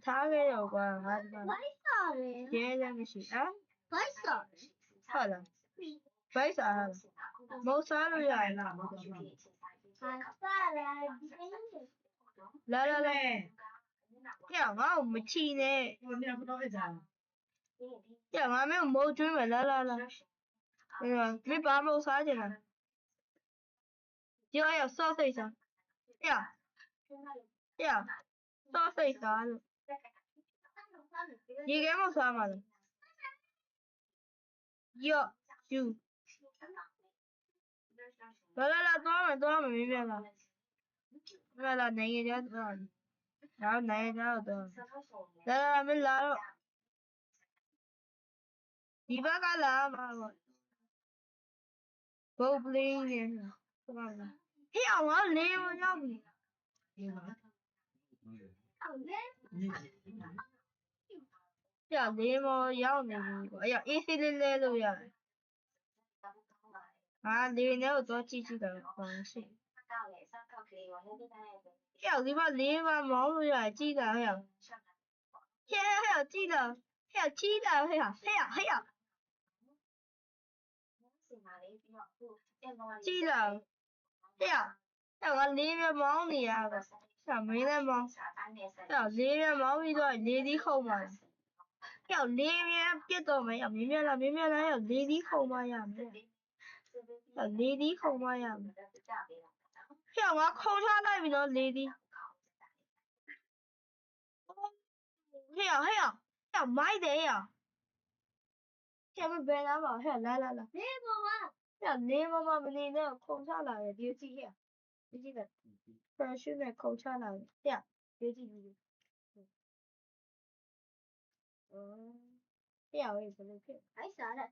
A: ထားခဲ့တော့ကွာငါဒီမှာ
B: ဘိုက်စားတယ်
A: ရဲလည်းမရှိဟမ်
B: ဘိုက်စားတယ်
A: ဟုတ်လားဘိုက်စားမဟုတ်စားလို့ရတယ်
C: လာမဟုတ်ဘူး
B: ဘိုက်စားတယ်ဒီနေ့
A: လာခေအောင်ငါ့ကိုမချီနဲ့
C: ဒီနေ့ကတော့အဲ့ဒါ
A: ခေငါမင်းမုတ်ကျွေးမယ်လာမင်းဘာမဟုတ်စားချင်လားကြောက်ရဆော့စိတ်စားခေဆော့စိတ်စားလို့ရေခဲမစားမှာလားယော့ယူလာသွားမယ်မင်းပြန်လာနိုင်ငံသားသွားနောက်နိုင်ငံသားတော့လာမင်းလာတော့ဒီဘက်ကလာမှာပေါ့ဘုတ်ပလင်းနေဟေ့အောင်ငါလေးမရောက်ဘူး
C: ဒီမှာ
A: ပြလေးမရောက်နေပြီကွာအေးစီလေးလဲလို့ရတယ်ဟာလေးနဲ့တော့ကြည့်တာပါရှိကြောက်ဒီမှာလေးမမောင်းလို့ရကြည့်တာဟဲ့ကြည့်တာချီးတာဟဲ့ကြည့်တာဟဲ့ငါလေးမမောင်းနေရပါမင်းလည်းမောင်းလေးမမောင်းပြီးတော့လေးသီးခုံပါကြောက်လေးမြပြစ်တော့မယ်မင်းမြလာရောက်လေးသီးခုံမရမယ်လေးသီးခုံမရမယ်ကြောက်ငါခုံချလိုက်ပြီနော်လေးသီးဟဲ့မိုက်တယ်ကြောက်မဘယ်လာပါဟဲ့လာ
B: ဒီပေါ်မှာ
A: 呀，你妈妈你那空下来的，别记呀，别记得，把训练空下来的，呀，别记住。呀，我也不能骗。
B: 还啥的？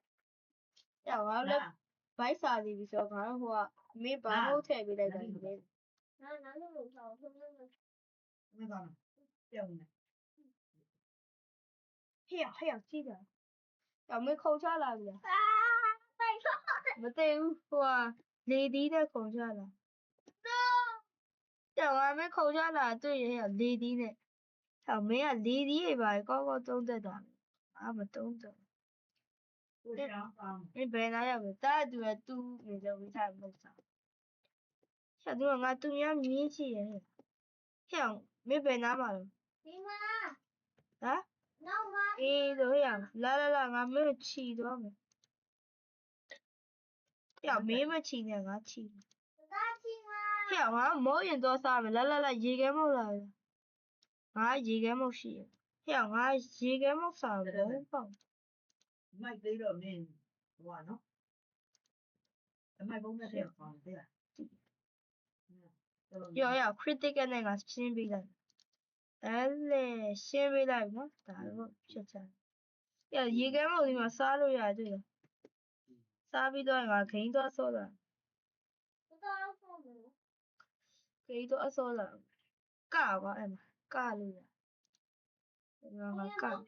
A: 呀，我那白啥的，比说看话，没把好特别来的，没。
B: 哪能有少说那个？
C: 那咋了？掉呢？
A: 呀，记得。呀，没空下来的。
B: 啊，白错。
A: 没对话，你的空下来。呀，我还没空下来，对呀，你的。呀，没啊，你吧，刚刚懂得的，俺们懂得。
C: 不想啊。
A: 你别那样子，大多都没得为啥没啥。像这种俺都要面气的，像没别拿嘛了。
B: 你妈，
A: 啊？
B: 那我
A: 都样，来，俺没有气多没。呀，没气呢，俺气。
B: 大气吗？
A: 像俺没人多少没，来，一个没来。俺一个没事，像俺一个没啥没放。
C: mai tí rồi nên quả nó mai bông ra tiền còn thế à
A: 呀，critic 那个先别来，嘞，先别来嘛，大个学生。呀，一个没地方杀了呀，对了，杀不到俺肯定多少了，
B: 不知道说没有。
A: 肯定多少了，干吧，哎妈，干了呀，让他干。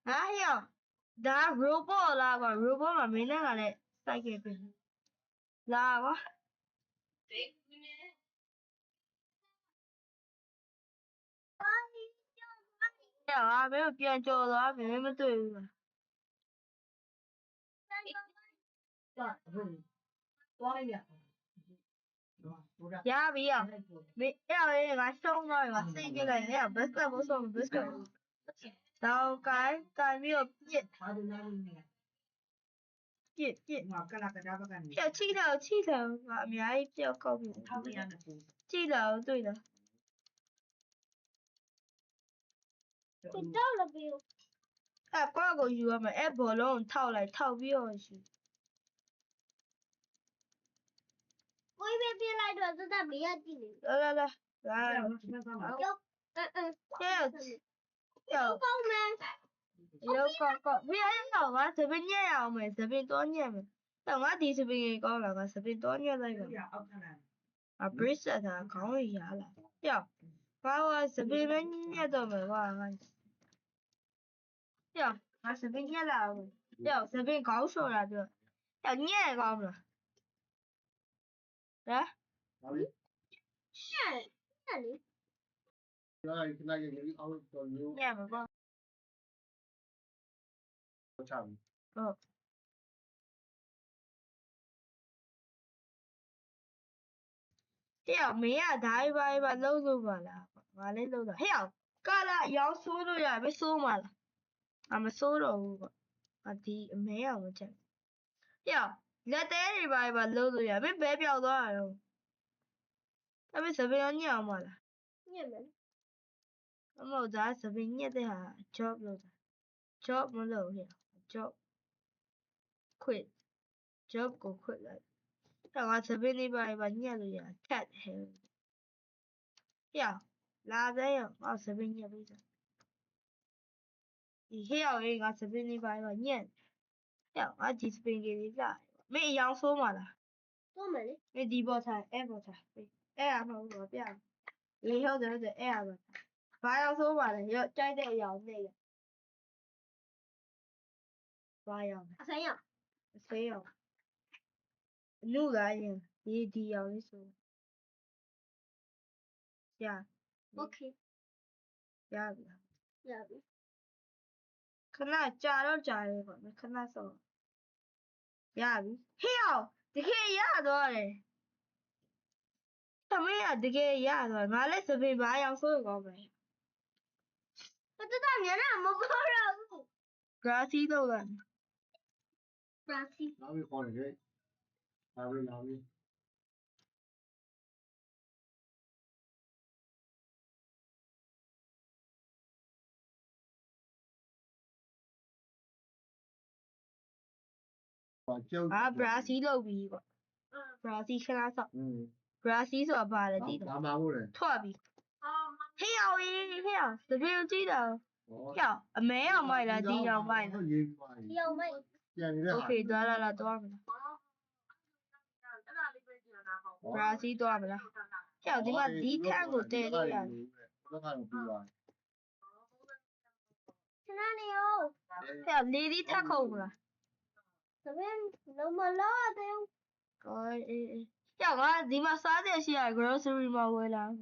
A: 哎呀，那 robot 啦个 robot 嘛没那个嘞，再给别人，那个。呀，俺没有变教的，俺妹妹对了。
C: 多一点
A: 呀，没有，没要那个送那个谁给了呀？不是不送，不是。然后干没有变。变。要气头，俺们还比较高明。气头对的。
B: 快到了没有？
A: 哎，挂个鱼嘛，哎，不能套来套不要去。
B: 我一边边来着，这在别的地里。
A: 来，
B: 有，
A: 要
B: 高没？
A: 有高，不要我这边念呀没，这边多念没。但我第这边高了，我这边多念那个。啊，不是的，考一下了。要，我这边念到没我。要，我这边念了，要这边高手了就，要念高了。来。
B: 那里。
A: 念没高。要没啊，他一把搂吧了，完了搂了，要，干了，要收了呀，没收嘛了，俺们收了我，没有我讲，要，那带一把搂了呀，没白表多少，他们这边要念嘛了，
B: 念没？
A: 那么咱这边念的下 job 了的 ，job 没搂呀 ，job quit job go quit 了，但我这边那把念了呀 ，cat 还有，要，拉着呀，我这边念不着。以前我这边那把念，要我这边给你来，没样说嘛了，
B: 多没？
A: 没地包菜，哎包菜，哎嘛我变，以后就是哎包菜，把样说嘛了，要再得要那个，把样，
B: 谁呀？
A: 谁要，努来人，你地要你说，呀
B: ，OK，
A: 呀，
B: 呀，
A: 可那加了加一个，可那说，呀，好，这个呀多嘞。他们呀，这个呀，俺来这边把样说一个呗。
B: 我这大年了，没过任务。
A: grassy 到了。
B: grassy。
D: 哪位放的这？哪位？把胶。
A: 啊，不然西路比过，不然西看他少，不然西说把了地头，
D: 打马虎嘞。
A: 错比。嘿呀喂，嘿呀，这边有几头？呀，没有买了，地要买了。
B: 要买。
A: OK，多了多少了？不然西多少了？呀，这个地看过对的呀。
B: 去哪里哦？
A: 呀，你地太空了。
B: 这边那么老的。
A: 呀，我地方啥东西啊？grocery 嘛回来。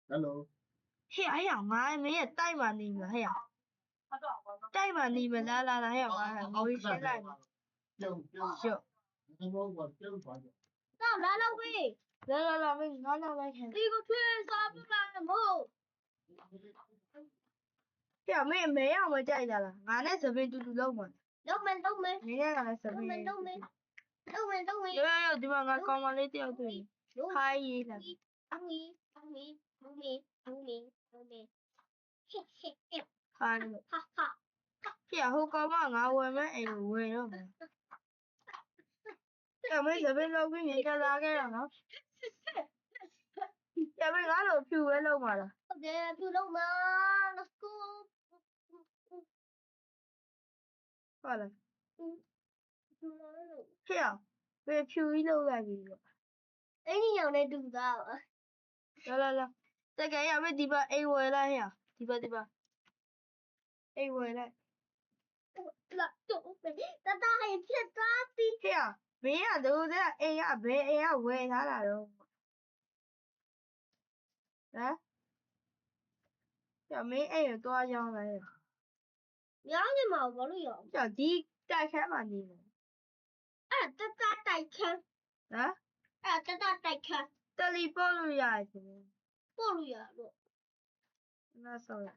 D: Hello。
A: 嘿呀，我没也带嘛你们，嘿呀，带嘛你们来，嘿呀，我会先来。就。
B: 到来了喂。
A: 来，喂，我来看。
B: 这个推啥不办的么？
A: 呀，没让我带的了，俺那这边都漏嘛。
B: 都没。
A: 明天俺那这边。
B: 都没。
A: 有，对吧？俺刚刚那条对。开一了。
B: 农民。嘿嘿嘿。
A: 开了。
B: 哈哈。
A: 呀，好高嘛，俺外面哎呦喂了嘛。呀，没这边漏给人家拉给了呢。呀，没俺漏票也漏嘛了。
B: Okay，票漏嘛 ，Let's go。
A: 好了。
B: 票漏。
A: 嘿呀，没票一漏来给我。
B: 哎，你养的多大了？
A: 来，再给呀，没地方哎回来呀，地方。哎回来。
B: 那都没，那他还骗抓的。
A: 嘿呀，没呀，都在哎呀，没哎呀，喂他来了。来。呀，没哎有多少样来呀？
B: 养的嘛，我都有。
A: 呀，地带开嘛你们。
B: 啊，这带看。
A: 啊？
B: 啊，这带看。
A: 这里暴露呀是不？
B: 暴露呀，路。
A: 那少了。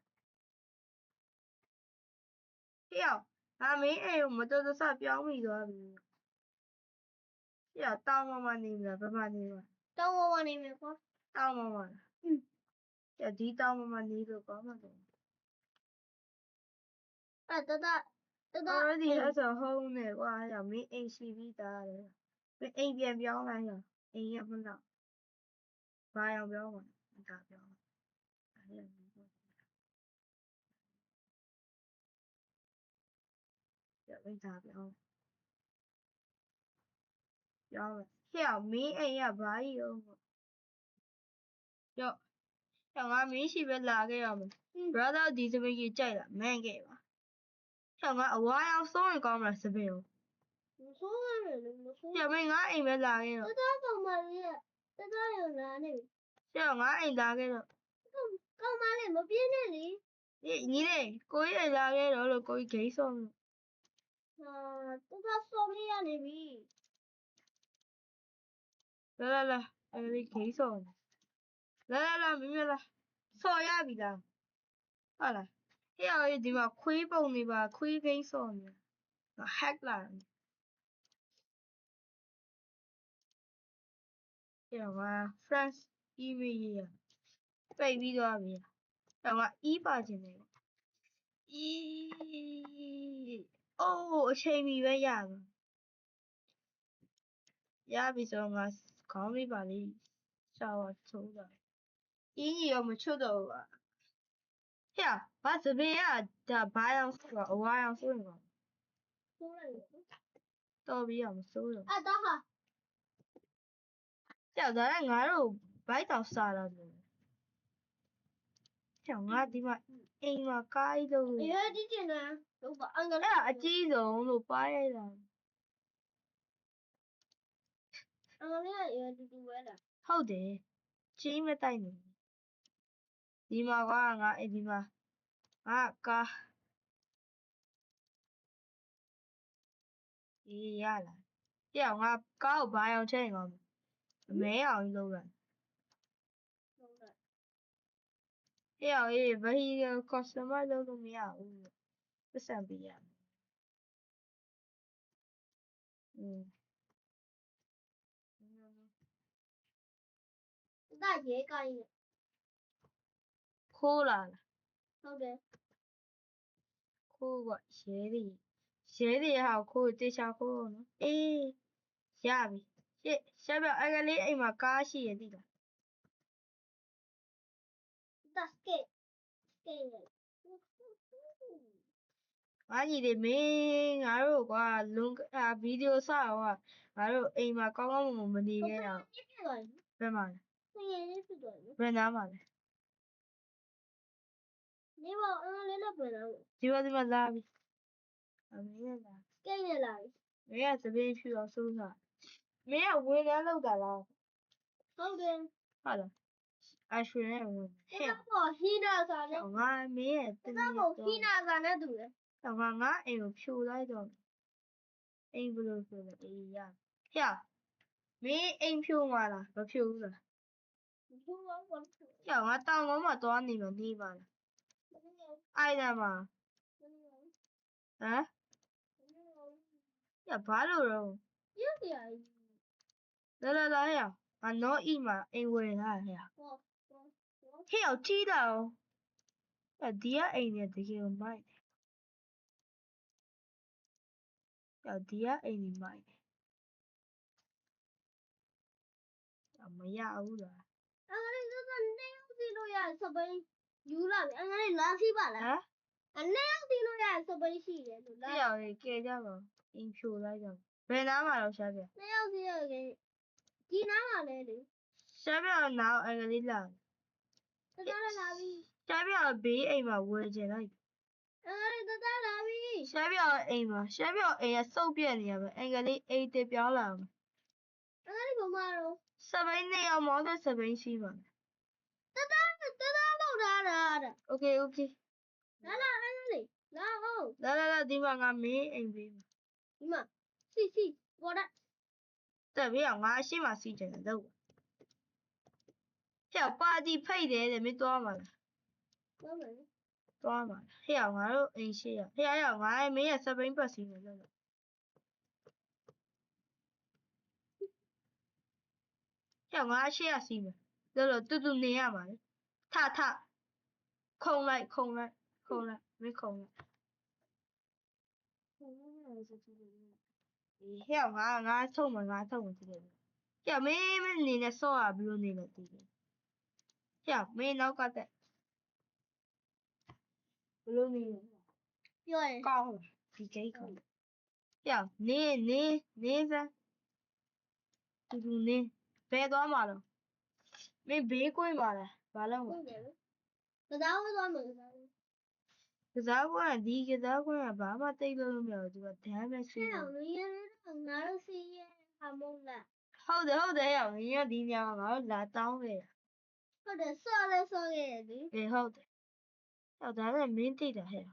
A: 呀，俺没哎，我们这都啥标没多少米。呀，当妈妈你们，不怕你们。
B: 当我往里面放。
A: 当妈妈。呀，地当妈妈你都搞嘛的。
B: 啊，这。
A: 我地还是好呢，我还要没哎西比大的，没哎边标来呀，哎也不能，八样标嘛，大标。要没大标。标了，呀，没哎呀，八有。要俺没西边拉给我们，不知道地这边给摘了，没给吧？像我要送一个嘛，是没有。
B: 你说了。
A: 要没俺哎边拉给了。
B: 这干嘛的？这有哪里？
A: 像俺哎拉给了。
B: 干嘛的？没变那里。
A: 你嘞，过一拉给了，过一给送。
B: 啊，这送你呀那边。
A: 来，你给送。来，明白了，送呀比的。好了，要一地方亏崩的吧，亏给送的，hack 了。要我 France 1V呀，baby 多少米？要我100斤的。哦，前面没呀个。呀，比说我刚没把你稍微抽的。英语我们抽到啊。呀，我这边呀，这八样数了，5样数了。到底我们收了。
B: 啊，等会。
A: 叫咱俺都摆到啥了呢？像俺地方，哎嘛改到。
B: 哎呀，这件呢？如果按个。
A: 哎，这种都摆了。
B: 按个那也就完了。
A: 好的，这没带你。你嘛我俺哎地方，俺家。咦呀了，呀俺家8样车我，没样都了。呀，不是一个 customer 都没有，不想不要。
B: 大姐干一个。
A: 哭了。
B: 好的。
A: ခိုးကွရဲတွေဟာခိုးတေချာခိုးနော်အေးရပြီရှစ်ရှာပြအကလေးအိမ်မှာကားရှိရသိလား
B: ဒါစကေလေ
A: ငါညီလေးမင်းငါတို့ကွာလွန်ဗီဒီယိုစတော့ငါတို့အိမ်မှာကောင်းကောင်းမွန်မွန်မနေခဲ့ရအောင်
B: ဖြစ်သွားပြီ
A: ဘယ်မှာလဲ
B: ဆင်းရဲလေးဖြစ်သွားပြီ
A: ဘယ်နားမှာလဲ
B: နေပါအလေးနဲ့ပြန်တော့
A: ဒီမှာလာပြီအမေကလာ
B: ကိတ်နေလာပြီ
A: မင်းကသပင်းဖြူအောင်စိုးစားမင်းကဝင်လန်းလောက်တာလား
B: ဟုတ်တယ်
A: ဟုတ်လားအရွှေနဲ့ဝင်ဟဲ့
B: ဒါပေါ်ဟီနာစာနဲ့
A: ငါမင်းရဲ့တ
B: ဒါ
A: မီး
B: ပေါ်ဟီနာစာနဲ့တူတယ်
A: ငါအိမ်ကိုဖြိုလိုက်တော့အိမ်ဘယ်လိုဆိုလဲအေးရဟဲ့မင်းအိမ်ဖြိုမှာလားမဖြိုဘူးလား
B: ဘူးဘာဘာ
A: ဟဲ့ငါတောင်ပေါ်မှာသွားနေမှာနေပါလားအိုင်ဒါမှာဟမ်ဟဲ့ဘာလို့တော့
B: ရုပ်ရည်
A: လာဟဲ့ငါတော့အိမ်မှာအိမ်ဝင်လာဟဲ့
B: ဟော
A: ဟဲ့တီးတာဒီကအိမ်နဲ့တကယ်မိုက်တယ်ဒီကအိမ်ကြီးမိုက်တယ်မရဘူးလား
B: အငလေးတော့နေဦးစီလို့ရစပိန်ယူလာပြီအငလေးလာစီပါလား
A: ဟမ်
B: အနေဦးစီလို့ရစပိန်ရှိတယ်လို့
A: ဟဲ့
B: လာ
A: ရောကဲကြပါအိမ်ဖြိုလိုက်ကြဘယ်နားမှာတော့ရှာပြ
B: နေဦးစီရခဲ့ဒီနားမှာလဲလေ
A: ရှာပြနားအင်္ဂလိပ်လာ
B: တသားလာပြီ
A: ရှာပြဘေးအိမ်မှာဝယ်ကျင်လိုက်
B: အငလေးတသားလာပြီ
A: ရှာပြအိမ်မှာရှာပြအိမ်ကစုပ်ပြက်နေရပဲအင်္ဂလိပ်အိမ်တပြောင်းလာမယ်
B: အငလေးကမတော့
A: စပိန်နဲ့အောင်မောင်းတဲ့စပိန်ရှိပါမယ်
B: တသားလောက်ထားတာတဲ့
A: โอเค
B: လာအငလေးလာအောင်
A: လာဒီမှာငါမင်းအိမ်ပေးမယ်
B: ဒီမှာစီပေါ်တာ
A: တက်ပြီးအောင်ငါအရှိမရှိချင်တယ်တော့ဟဲ့ပါတီဖိတ်တယ်တဲ့မင်းသွားမှာလား
B: ဘာမလဲ
A: သွားမှာဟဲ့ငါတို့အိမ်ရှိရဟဲ့ငါမင်းရဲ့စပိန်ပတ်စီမယ်လို့ဟဲ့ငါရှိရစီမယ်လို့တူနေရမှာလေထခုံလိုက်မင်းခုံလိုက် ဟဲ့ငါထုတ်မှာတကယ်ဟဲ့မင်းနေနဲ့ဆော့ရဘလို့နေလဲတည်ဟဲ့မင်းနောက်ကတက်ဘလို့နေလဲ
B: ပြောရင်
A: ကောင်းဒီကိတ်ကောင်းဟဲ့နေစမ်းတူနေဘယ်သွားမှာလို့မင်းဘေးကွင်းပါလားဘာလို့
B: ဟုတ်တယ်ကစားဝဲသွားမယ်
A: ကစားကွင်းဒီကစားကွင်းကဘာမှတိတ်လို့မရဘူးသူကဒမ်းပဲရှိ
B: ဟဲ့
A: တယ်
B: အောင်ရင်းငါတို့စီးရဲဟာမဟုတ်လား
A: ဟုတ်တယ်ဟဲ့ငင်းဒီညမှာငါတို့လာတောင်းခဲ့
B: ဟုတ်တယ်စော်လဲစော်ခဲ့တယ်ဒီ
A: အေးဟုတ်တယ်ဟဲ့ဒါနဲ့မင်းတိတ်တာဟဲ့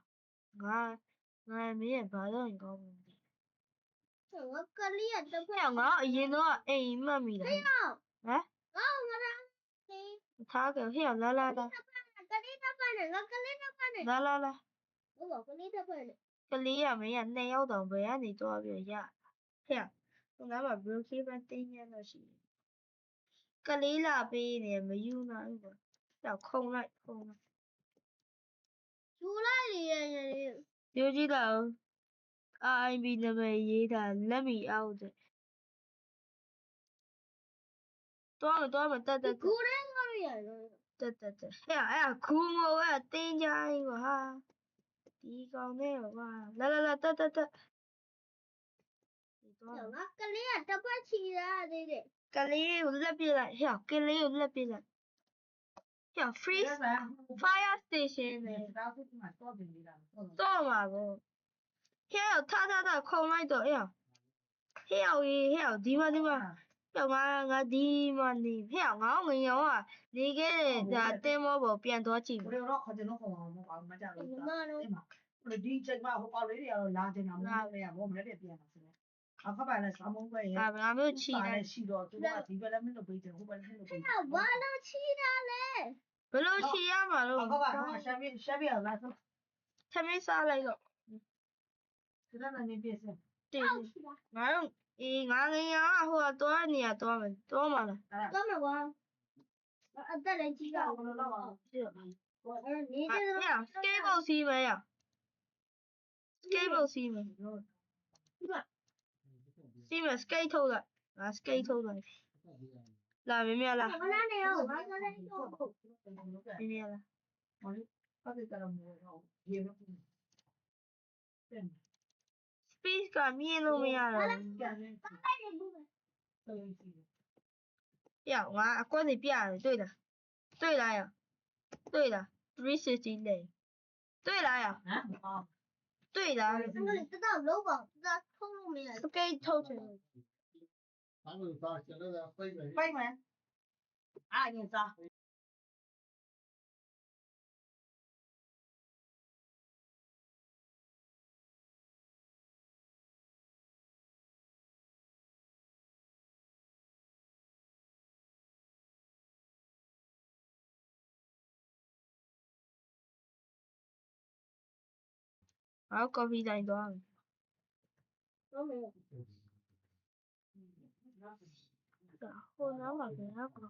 A: ငါမင်းရဲ့ဘာလို့ကောင်းဘူး
B: ငါကလေးရတစ်ဖ
A: ဟဲ့ငါအရင်တော့အိမ်မှတ်မိတာဟမ်
B: ငါငါစီ
A: ထားကြဟဲ့လာ
B: ကလေးတစ်ဖက်နဲ့ငါကလေးတစ်ဖက်နဲ့
A: လာ
B: ဟုတ်ပါကလေးတစ်ဖက်နဲ့
A: ကလေးရမင်းက2ယောက်တောင်ဘယ်ကနေတော့ပြရဟဲ့ငါမှာဘယ်လိုပဲတင်းရလို့ရှိကလေးလာပေးနေမယူနိုင်ဘူးတော့ခုံလိုက်
B: ယူလိုက်လေရ
A: ပြောကြည့်တော့ RIB နာမည်ရေးတာလက်မီအောက်တဲ့တော်မတက်
B: ကူရဲငါရရ
A: တက်ဟဲ့အဲ့ခူးမိုးကတင်းကြိုင်းကွာဒီကောင်နဲ့ကွာလာတက်ဒီတော့
B: ငါကလေးကတစ်ဖက်ချီတာသေးတယ်
A: ကလေးကိုလက်ပြလိုက်ဟဲ့ကလေးကိုလက်ပြလိုက်ဟဲ့ freeze fire station နဲ့
C: ဒါခုမှတော့ပြင်နေတာဟုတ်
A: တော့မှာပေါ့ဟဲ့ထားခုံလိုက်တော့ဟဲ့ဒီမှာဟဲ့ငါဒီမှာနေဟဲ့ငါငင်ရောနေခဲ့တဲ့ဒါတင်းမောပေါ်ပြန်သွားကြည့်
C: ဘယ်တော့ခေါ်တယ်လို့ခေါ်မှာမဟုတ်ပါဘူးမကြလို့
B: မမတို့
C: ဒီချိန်မှာဟိုကောင်လေးတွေကတော့လာတင်တာမဟုတ်ဘူးလေဘောမလက်ပြပြန်တာဆိုတော့အခါပါလဲစာမုန်းပဲရဲ့
A: ငါမျိုးချီတယ်
C: ရှိတော့သူကဒီဘက်လည်းမလုပ်ပေးချင်ဟိုဘက်လည်းမလုပ်ပေး
B: ဘာလို့ချီတာလဲ
A: ဘယ်လိုချီရမှာလို့
C: အခါပါတော့ရှမ်းပြလာဆို
A: သမင်းစားလိုက်တော့
C: ဒီကနေ့ပြည့်စင်
A: တင်ငါတို့ငါငင်ရောဟိုတော့နေရတော့မယ်တော့မှာလား
B: တော့မကွာအသက်လည်းကြီးတာ
C: ဘယ်လိုလုပ်အောင်
B: အဲ့နေ
A: ဟဲ့စကေးဘုတ်စီးမယ်ရ skateboard စီးမယ်စီးမယ် skate ထုတ်လိုက်ငါ skate ထုတ်လိုက်လာမင်းများလား
B: 我那里有，我那里有。
A: မင်းများလား
C: ဟုတ်တယ်ကတော့မဟုတ်ဘူးရေမပူတယ်
A: space ကမြင်လို့မရတော့ဘူး
C: ပြန်နေ
B: 那里不能。
C: တော့ရှိတယ်
A: ပြောင်းငါအကွက်နေပြရတယ်တွေ့လားတွေ့လားရတွေ့လား360လေတွေ့လားရ
C: ဟမ်အော်
A: တွေ့လား
B: 那个知道楼宝，知道透露没有？
A: skate ထုတ်ချင်လို့
D: 他们发现那个飞美，
C: ဖိုက်မယ်အားရင်စား
A: ငါ coffee တိုင်းသွားမယ်
B: 都没有。
A: ဟိုနားမှာဘယ်ဟာကော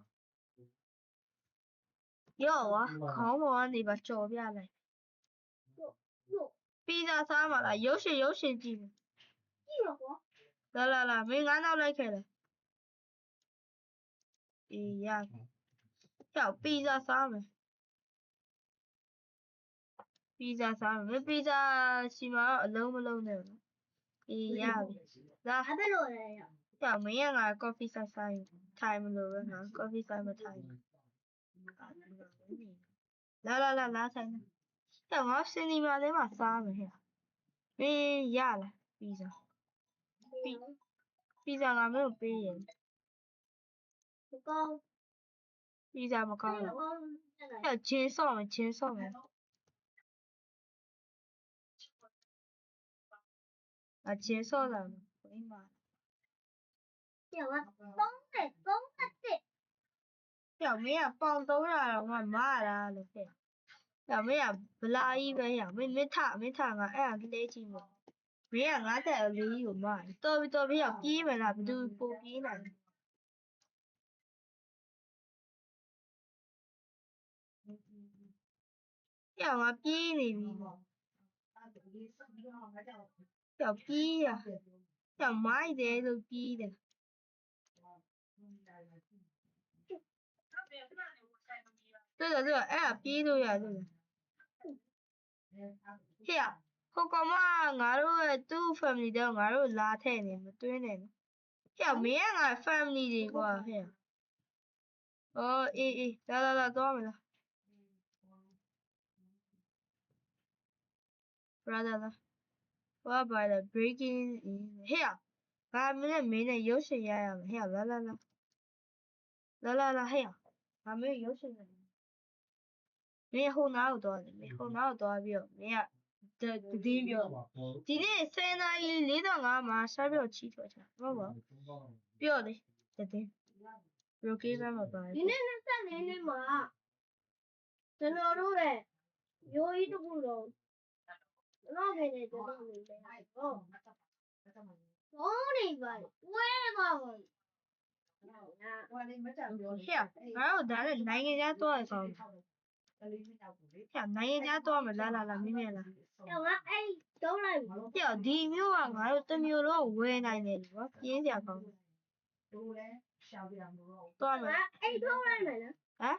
A: ရောဝါခေါင်းပေါ်ကနေပါကြော်ပြလိုက် ပီဇာစားမှာလားရုပ်ရှင်ကြည့်မယ်
B: 记了我。
A: လာမင်းငါနောက်လိုက်ခဲ့လေအေးရကြောက်ပီဇာစားမယ်မင်းပီဇာစီမှာတော့အလုံးမလုံးနဲ့နော်အေးရပြီလာ
B: 还被落来了。
A: ကြောက်မင်းကငါ coffee ဆိုင်ထိုင်မလို့ပဲငါ coffee ဆိုင်မထိုင်လာထိုင်ကြောက်ငါစင်ဒီမာထဲမှာစားမယ်ဟဲ့မင်းရလားပီဇာငါမင်းကိုပေးရင်
B: 不高。
A: ပီဇာမကောင်း
B: 这个
A: ဘူး
B: 高在哪？
A: အဲ့ချင်းဆော့မယ်အချင်းဆော့လာမယ်ဘိမ
B: 叫我东的。
A: ကြောက်မင်းကပေါင်300တော့ငါမရတာလို့ဖြစ်ကြောက်မင်းကဗလာကြီးပဲရမင်းထငါအဲ့ဒါလေးကြည့်မို့မင်းကငါတက်အလေးကြီးကိုမတယ်တော်ပြီရောက်ပြေးမလားဘယ်သူပိုပြေးနိုင်ကြောက်ငါပြေးနေပြီကြောက်ပြေးရကြောက်မိုက်တယ်လို့ပြေးတယ် 对了，哎，ပြေးလို့ရတယ်ဟေ့ဟိုကောင်မငါတို့ရဲ့သူ့ family တော့ငါတို့လာထည့်နေမတွင်းနဲ့နော်ဟေ့မင်းကငါ family တွေကွာဟေ့အော်အေးလာသွားမယ်လား brother လားဘာပါလဲ breaking in ဟေ့ငါမင်းနဲ့ရုပ်ရှင်ရရမယ်ဟေ့လာဟေ့ငါမင်းရုပ်ရှင်ရမင်းဟိုနားကိုသွားတယ်မင်းဟိုနားကိုသွားပြီးတော့မင်းကတင်းပြောဒီနေ့10 နာရီ 45မှာစပြောချီထွက်ချဟုတ်ပါပြောလေတင်းရိုကေးမမပါ
B: 你那个3年嘛，真的路嘞，有一个不容，那边的真的没得。哦，哪里吧？我也搞过。
C: ဟိုလေးမကြောက်ပြော
A: ဟေ့ငါတို့ဒါနဲ့နိုင်ငံခြားသွားရအောင်
C: ကလေးမကြောက်ဘူးလေ
A: ဟေ့နိုင်ငံခြားသွားမလားမင်းလား
B: 叫我哎，都来。
A: ဟေ့ဒီမျိုးကငါတို့တစ်မျိုးလုံးဝယ်နိုင်တယ်ကွာပြင်းစရာကောင်း
C: တို့လည်းရှောက်ပြမလို့
A: သွားမယ်
B: 哎，都来没了。
A: ဟမ်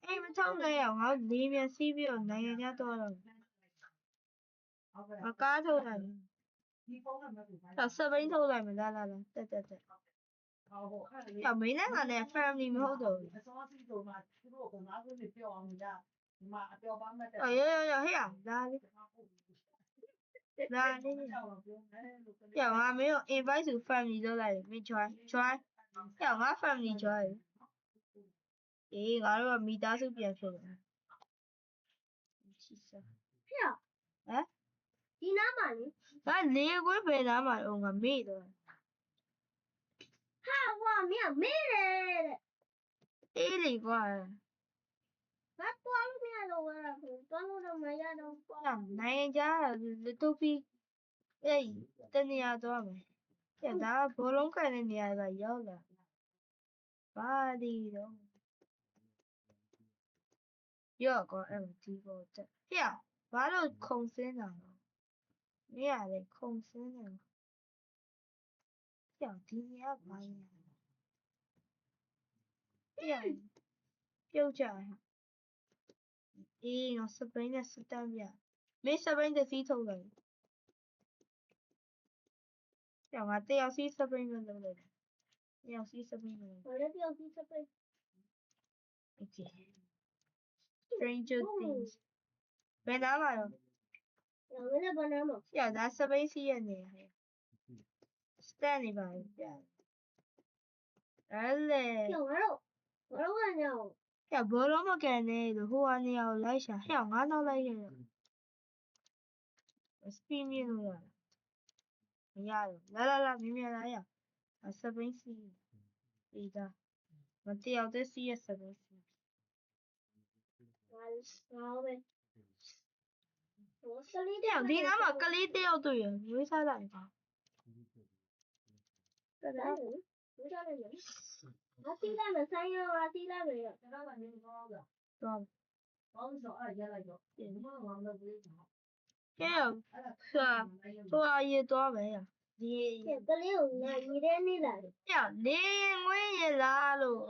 A: အိမ်မထုံးလဲရငါတို့လေးမြန်စီးပြီးတော့နိုင်ငံခြားသွားတော့
C: ဟုတ်ကဲ့
A: မကားထုတ်နိုင်
C: ဒီဖုန်းကမတူပါ
A: တော့စပိန်ထုတ်လိုက်မလားတက်
C: ဟုတ်အဲ့
A: ဟေ့မင်းနဲ့ငါနဲ့ family မဟုတ်တော့ဘူး
C: အစောစီဆိုမှသူတို့ကငါ့ကိုနေပြောအောင်ကြာဒီမှာအပြောပါမဲ့တဲ့
A: ဟေ့လာလေဟေ့ငါမင်းကို invite to family လုပ်လိုက်မင်း join ဟေ့ငါ family join အေးငါတို့ကမိသားစုပြန်ဖြစ်တယ်ချစ်စား
B: 你哪嘛呢？
A: ငါလေကွင်းဘယ်နားမှာတော့ငါမေ့တော့
B: 哈，我没嘞。
A: အေးလေကွာ
B: 我光面了我了，光都没呀都。
A: နိုင်ငံခြားလက်တော့ပြီးအေးတနေရာသွားမယ်ကျဒါဘောလုံးကန်တဲ့နေရာကရောက်လာဘာဒီတော့ရော့ကောအဲ့ဒီဘောတက်ဟေ့ဘာလို့ခုံစင်းတာလဲ မင်းရတယ်ခုံစင်းနေကြောက်ဒီနေရာဘာလဲကြောက်ပြုတ်ကြဟာအေးငါစပိန်နဲ့စတမ်းပြမင်းစပိန်တစ်စီးထုတ်လိုက်ကြောက်ငါတယောက်စီးစပိန်နဲ့လုပ်လိုက်တယောက်စီးစပိန်နဲ့
B: 我这表弟这边，
A: Okay Stranger Things ဘယ်နားမှာရော
B: 我们那边嘛，
A: ကြောက်ဒါစပိန်စီးရနေဟဲ့စတက်နေပါဘူးကြာအဲ့လေ
B: 小我问你哦，
A: ကြောက်ဘောလုံးမကန်နေလို့ဟိုကနေရာကိုလိုက်ရှာဟဲ့ငါနောက်လိုက်ခဲ့တော့စပင်းမြင်လို့မရတော့လာမြင်မြင်လာရစပိန်စီးပြီးသားမတယောက်တည်းစီးရစပိန်စီး
B: 我呗，我这里
A: ကြောက်ဒီနားမှာကလေးတယောက်တွေ့ရရွေးစားလိုက်ပါတော်တော်
B: 不知道那人，我现在没三样啊，现在没有。
A: တော့
C: 包子二爷来着，你们往那边走。
A: ကဲဟိုအရေးတော့ပဲဒီ
B: 这里有啊，你的你来的，
A: ကြောက်နေငွေးရလားလို့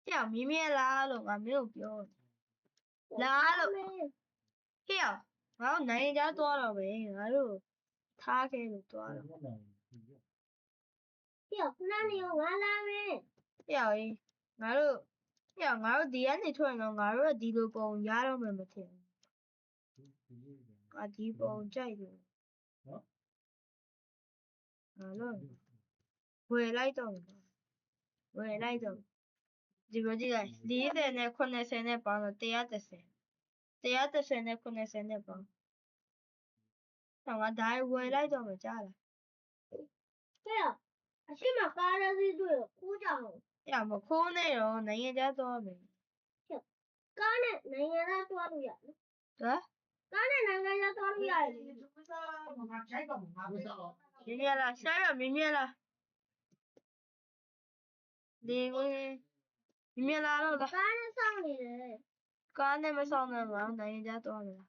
A: ကြောက်မြင်မြင်လားလို့ငါမျိုးပြောလားလို့ဟဲ့ငါတို့နိုင်ကြတော့တော့ပဲငါတို့ထားခဲ့လို့တော့တော့
B: 哟，那里有完了没？
A: ဟဲ့အေးငါတို့ဒီကနေထွက်ရင်တော့ငါတို့ဒီလိုပုံရတော့မှမထင်ဘူးဒီပုံကြိုက်တယ်ငါတို့ဝယ်လိုက်တော့ဒီလိုကြည့်လိုက်40နဲ့80နဲ့ပေါင်းတော့130နဲ့80နဲ့ပေါင်းတော့ငါဒါဝယ်လိုက်တော့မကြလား
B: 对呀，起码干了这对鼓掌，
A: ရမခိုးနေတော့နိုင်ငံခြားသွားမယ်
B: 干了人家那多少呀？
A: ဟမ်
B: 干了人家多少呀？
A: မြင်မြင်လားရှာရမြင်မြင်လားဒီဝင်မြင်လားတော့လား
B: 干了上你的，
A: ကားနဲ့မဆောင်နဲ့ငါနိုင်ငံခြားသွားမယ်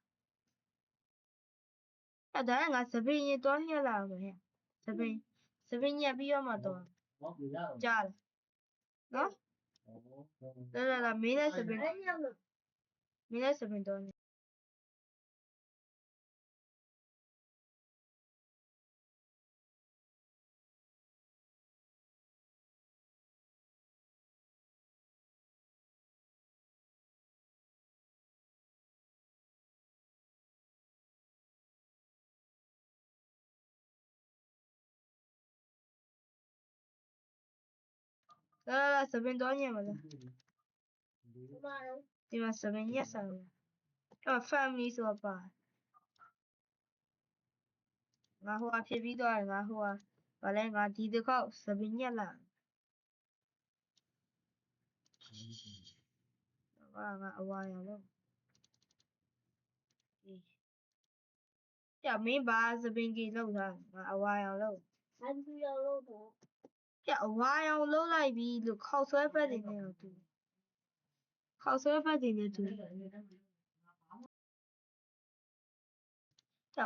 A: အဲ့ဒါငါစပင်းရင်သွားရလာမယ်စပင်းညက်ပြီးတော့မှတော့ကြားလားနော်လာမင်းနဲ့စပင်း
B: 人家们
A: မင်းနဲ့စပင်းတော့လာစပင်းတော့ညမလား
B: 什么人？
A: ဒီမှာစပင်းညက်ဆောင်အဲ့ family ဆိုပါငါဟိုအဖြစ်ပြီးတော့ငါဟိုဘာလဲငါဒီတစ်ခေါက်စပင်းညက်လာငါအဝါရလို့မင်းဘာစပင်းကြီးလောက်တာငါအဝါရလို့
B: 还不要肉头？
A: အဝါရောင်လုံးလိုက်ပြီးလို့ခောက်ဆွဲဖက်နေတယ်တူခောက်ဆွဲဖက်နေတယ်တူ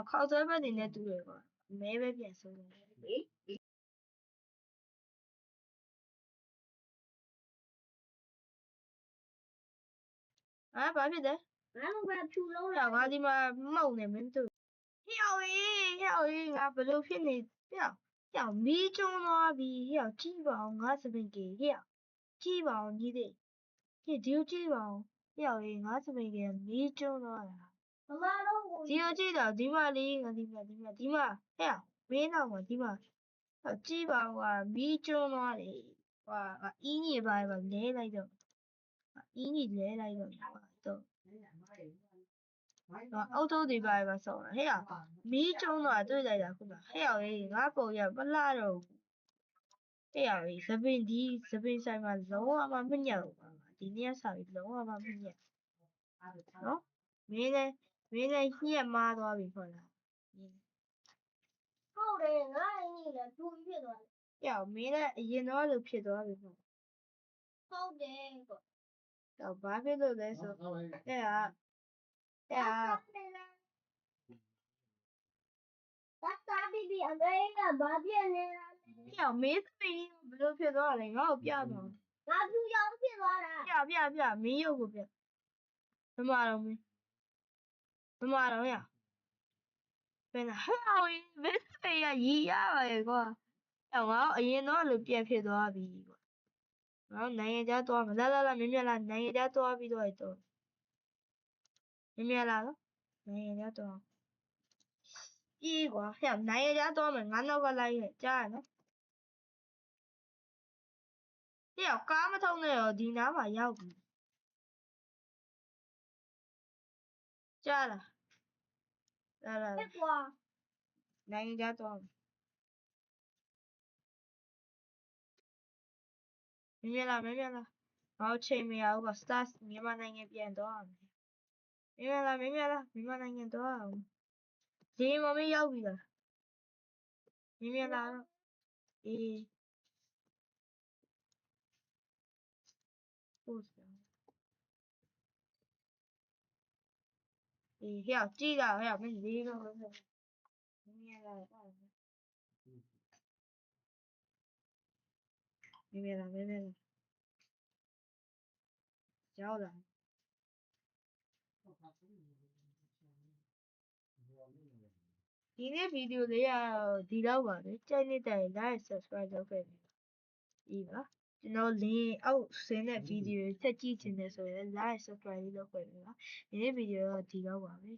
A: ခောက်ဆွဲဖက်နေတယ်တူတယ်ကွာမဲပဲပြန်ဆုံးတယ်ဘာဖြစ်တယ်
B: 俺们把皮肉
A: ငါဒီမှာမှုန့်နေမင်းတို့ဟျောက်ရေးငါဘလို့ဖြစ်နေဟျောက်မီးကျွန်းသွားပြီဟျောက်ကြည့်ပါအောင်ငါစပင်ကြီးဟျောက်ကြည့်ပါအောင်ကြီးတဲ့ဒီကိုကြည့်ပါအောင်ဟျောက်ရေးငါစပင်ကြီးမီးကျွန်းသွားတာ
B: 什么肉？
A: ဒီကိုကြည့်တော့ဒီမှာလေးငါဒီမှာဟဲ့မင်းတော့မှာဒီမှာကြည့်ပါကွာမီးကျွန်းသွားတယ်ကွာအင်းကြီးပါလဲလိုက်တော့အင်းကြီးလဲလိုက်တော့တော့အောက်ထုတ်တွေပါဆောင်းဟဲ့မီးကျွန်းသွားတွေ့လိုက်တာခုနဟဲ့ငါပုံရမလှတော့ဟဲ့စပင်ဆိုင်မှာလုံးဝမညက်ဘူးဒီနေ့ဆောက်လုံးဝမညက်နော်မင်းလည်းညက်မားသွားပြီခေါ်လား
B: 好的，俺你的注意别多。
A: မင်းလည်းအရင်တော့လို့ဖြစ်သွားပြီပေါ့
B: 好的，
A: တော့ဘာဖြစ်လို့လဲဆိုအဲ့ဟာ
B: တာပြီးပြီးအမေကဘာပြည့်နေတာလဲ
A: ဟဲ့မေးသမီးဘယ်လိုဖြစ်သွားလဲငါ့ကိုပြပါဦး
B: ငါပြူရောင်ဖြစ်သွားတာ
A: ပြမင်းရုပ်ကိုပြဘယ်မှာတော့မင်းဘယ်မှာတော့ရဘယ်လားဟဲ့အောင်မင်းသမီးကရီရပါရဲ့ကွာအဲ့ငါအရင်တော့လို့ပြန်ဖြစ်သွားပြီကွာငါနိုင်ငံခြားသွားမလားမင်းမြလာနိုင်ငံခြားသွားပြီးတော့မင်းမြလာတော့နိုင်ငံခြားသွားပြေးကွာဟဲ့နိုင်ငံခြားသွားမယ်ငါနောက်ကလိုက်ခဲ့ကြားရနော်ဟဲ့ကားမထုံနဲ့ရောဒီနားမှာရောက်ပြီကြားလားလာ
B: ဖြစ်ကွာ
A: နိုင်ငံခြားသွားမယ်မင်းမြလာငါ့ချိန်မရဘူးကွာ stars မြန်မာနိုင်ငံပြန်သွားမယ်မင်းမြလာမြန်မာနိုင်ငံသွားအောင်ဒီမမေးရောက်ပြီလားမင်းမြလာတော့အေးပို့စအေးဟဲ့ကြည့်တာဟဲ့မင်းလေးတော့မင်းမြလာရောက်လာဒီနေ့ဗီဒီယိုလေးကတော့ဒီလောက်ပါပဲကြိုက်နေတဲ့ like subscribe လုပ်ခဲ့ပြီဒီပါကျွန်တော်လင်းအောက်ဆင်းတဲ့ဗီဒီယိုဆက်ကြည့်ချင်တယ်ဆိုရင် like subscribe လုပ်ခဲ့ပြီပါဒီနေ့ဗီဒီယိုတော့ဒီလောက်ပါပဲ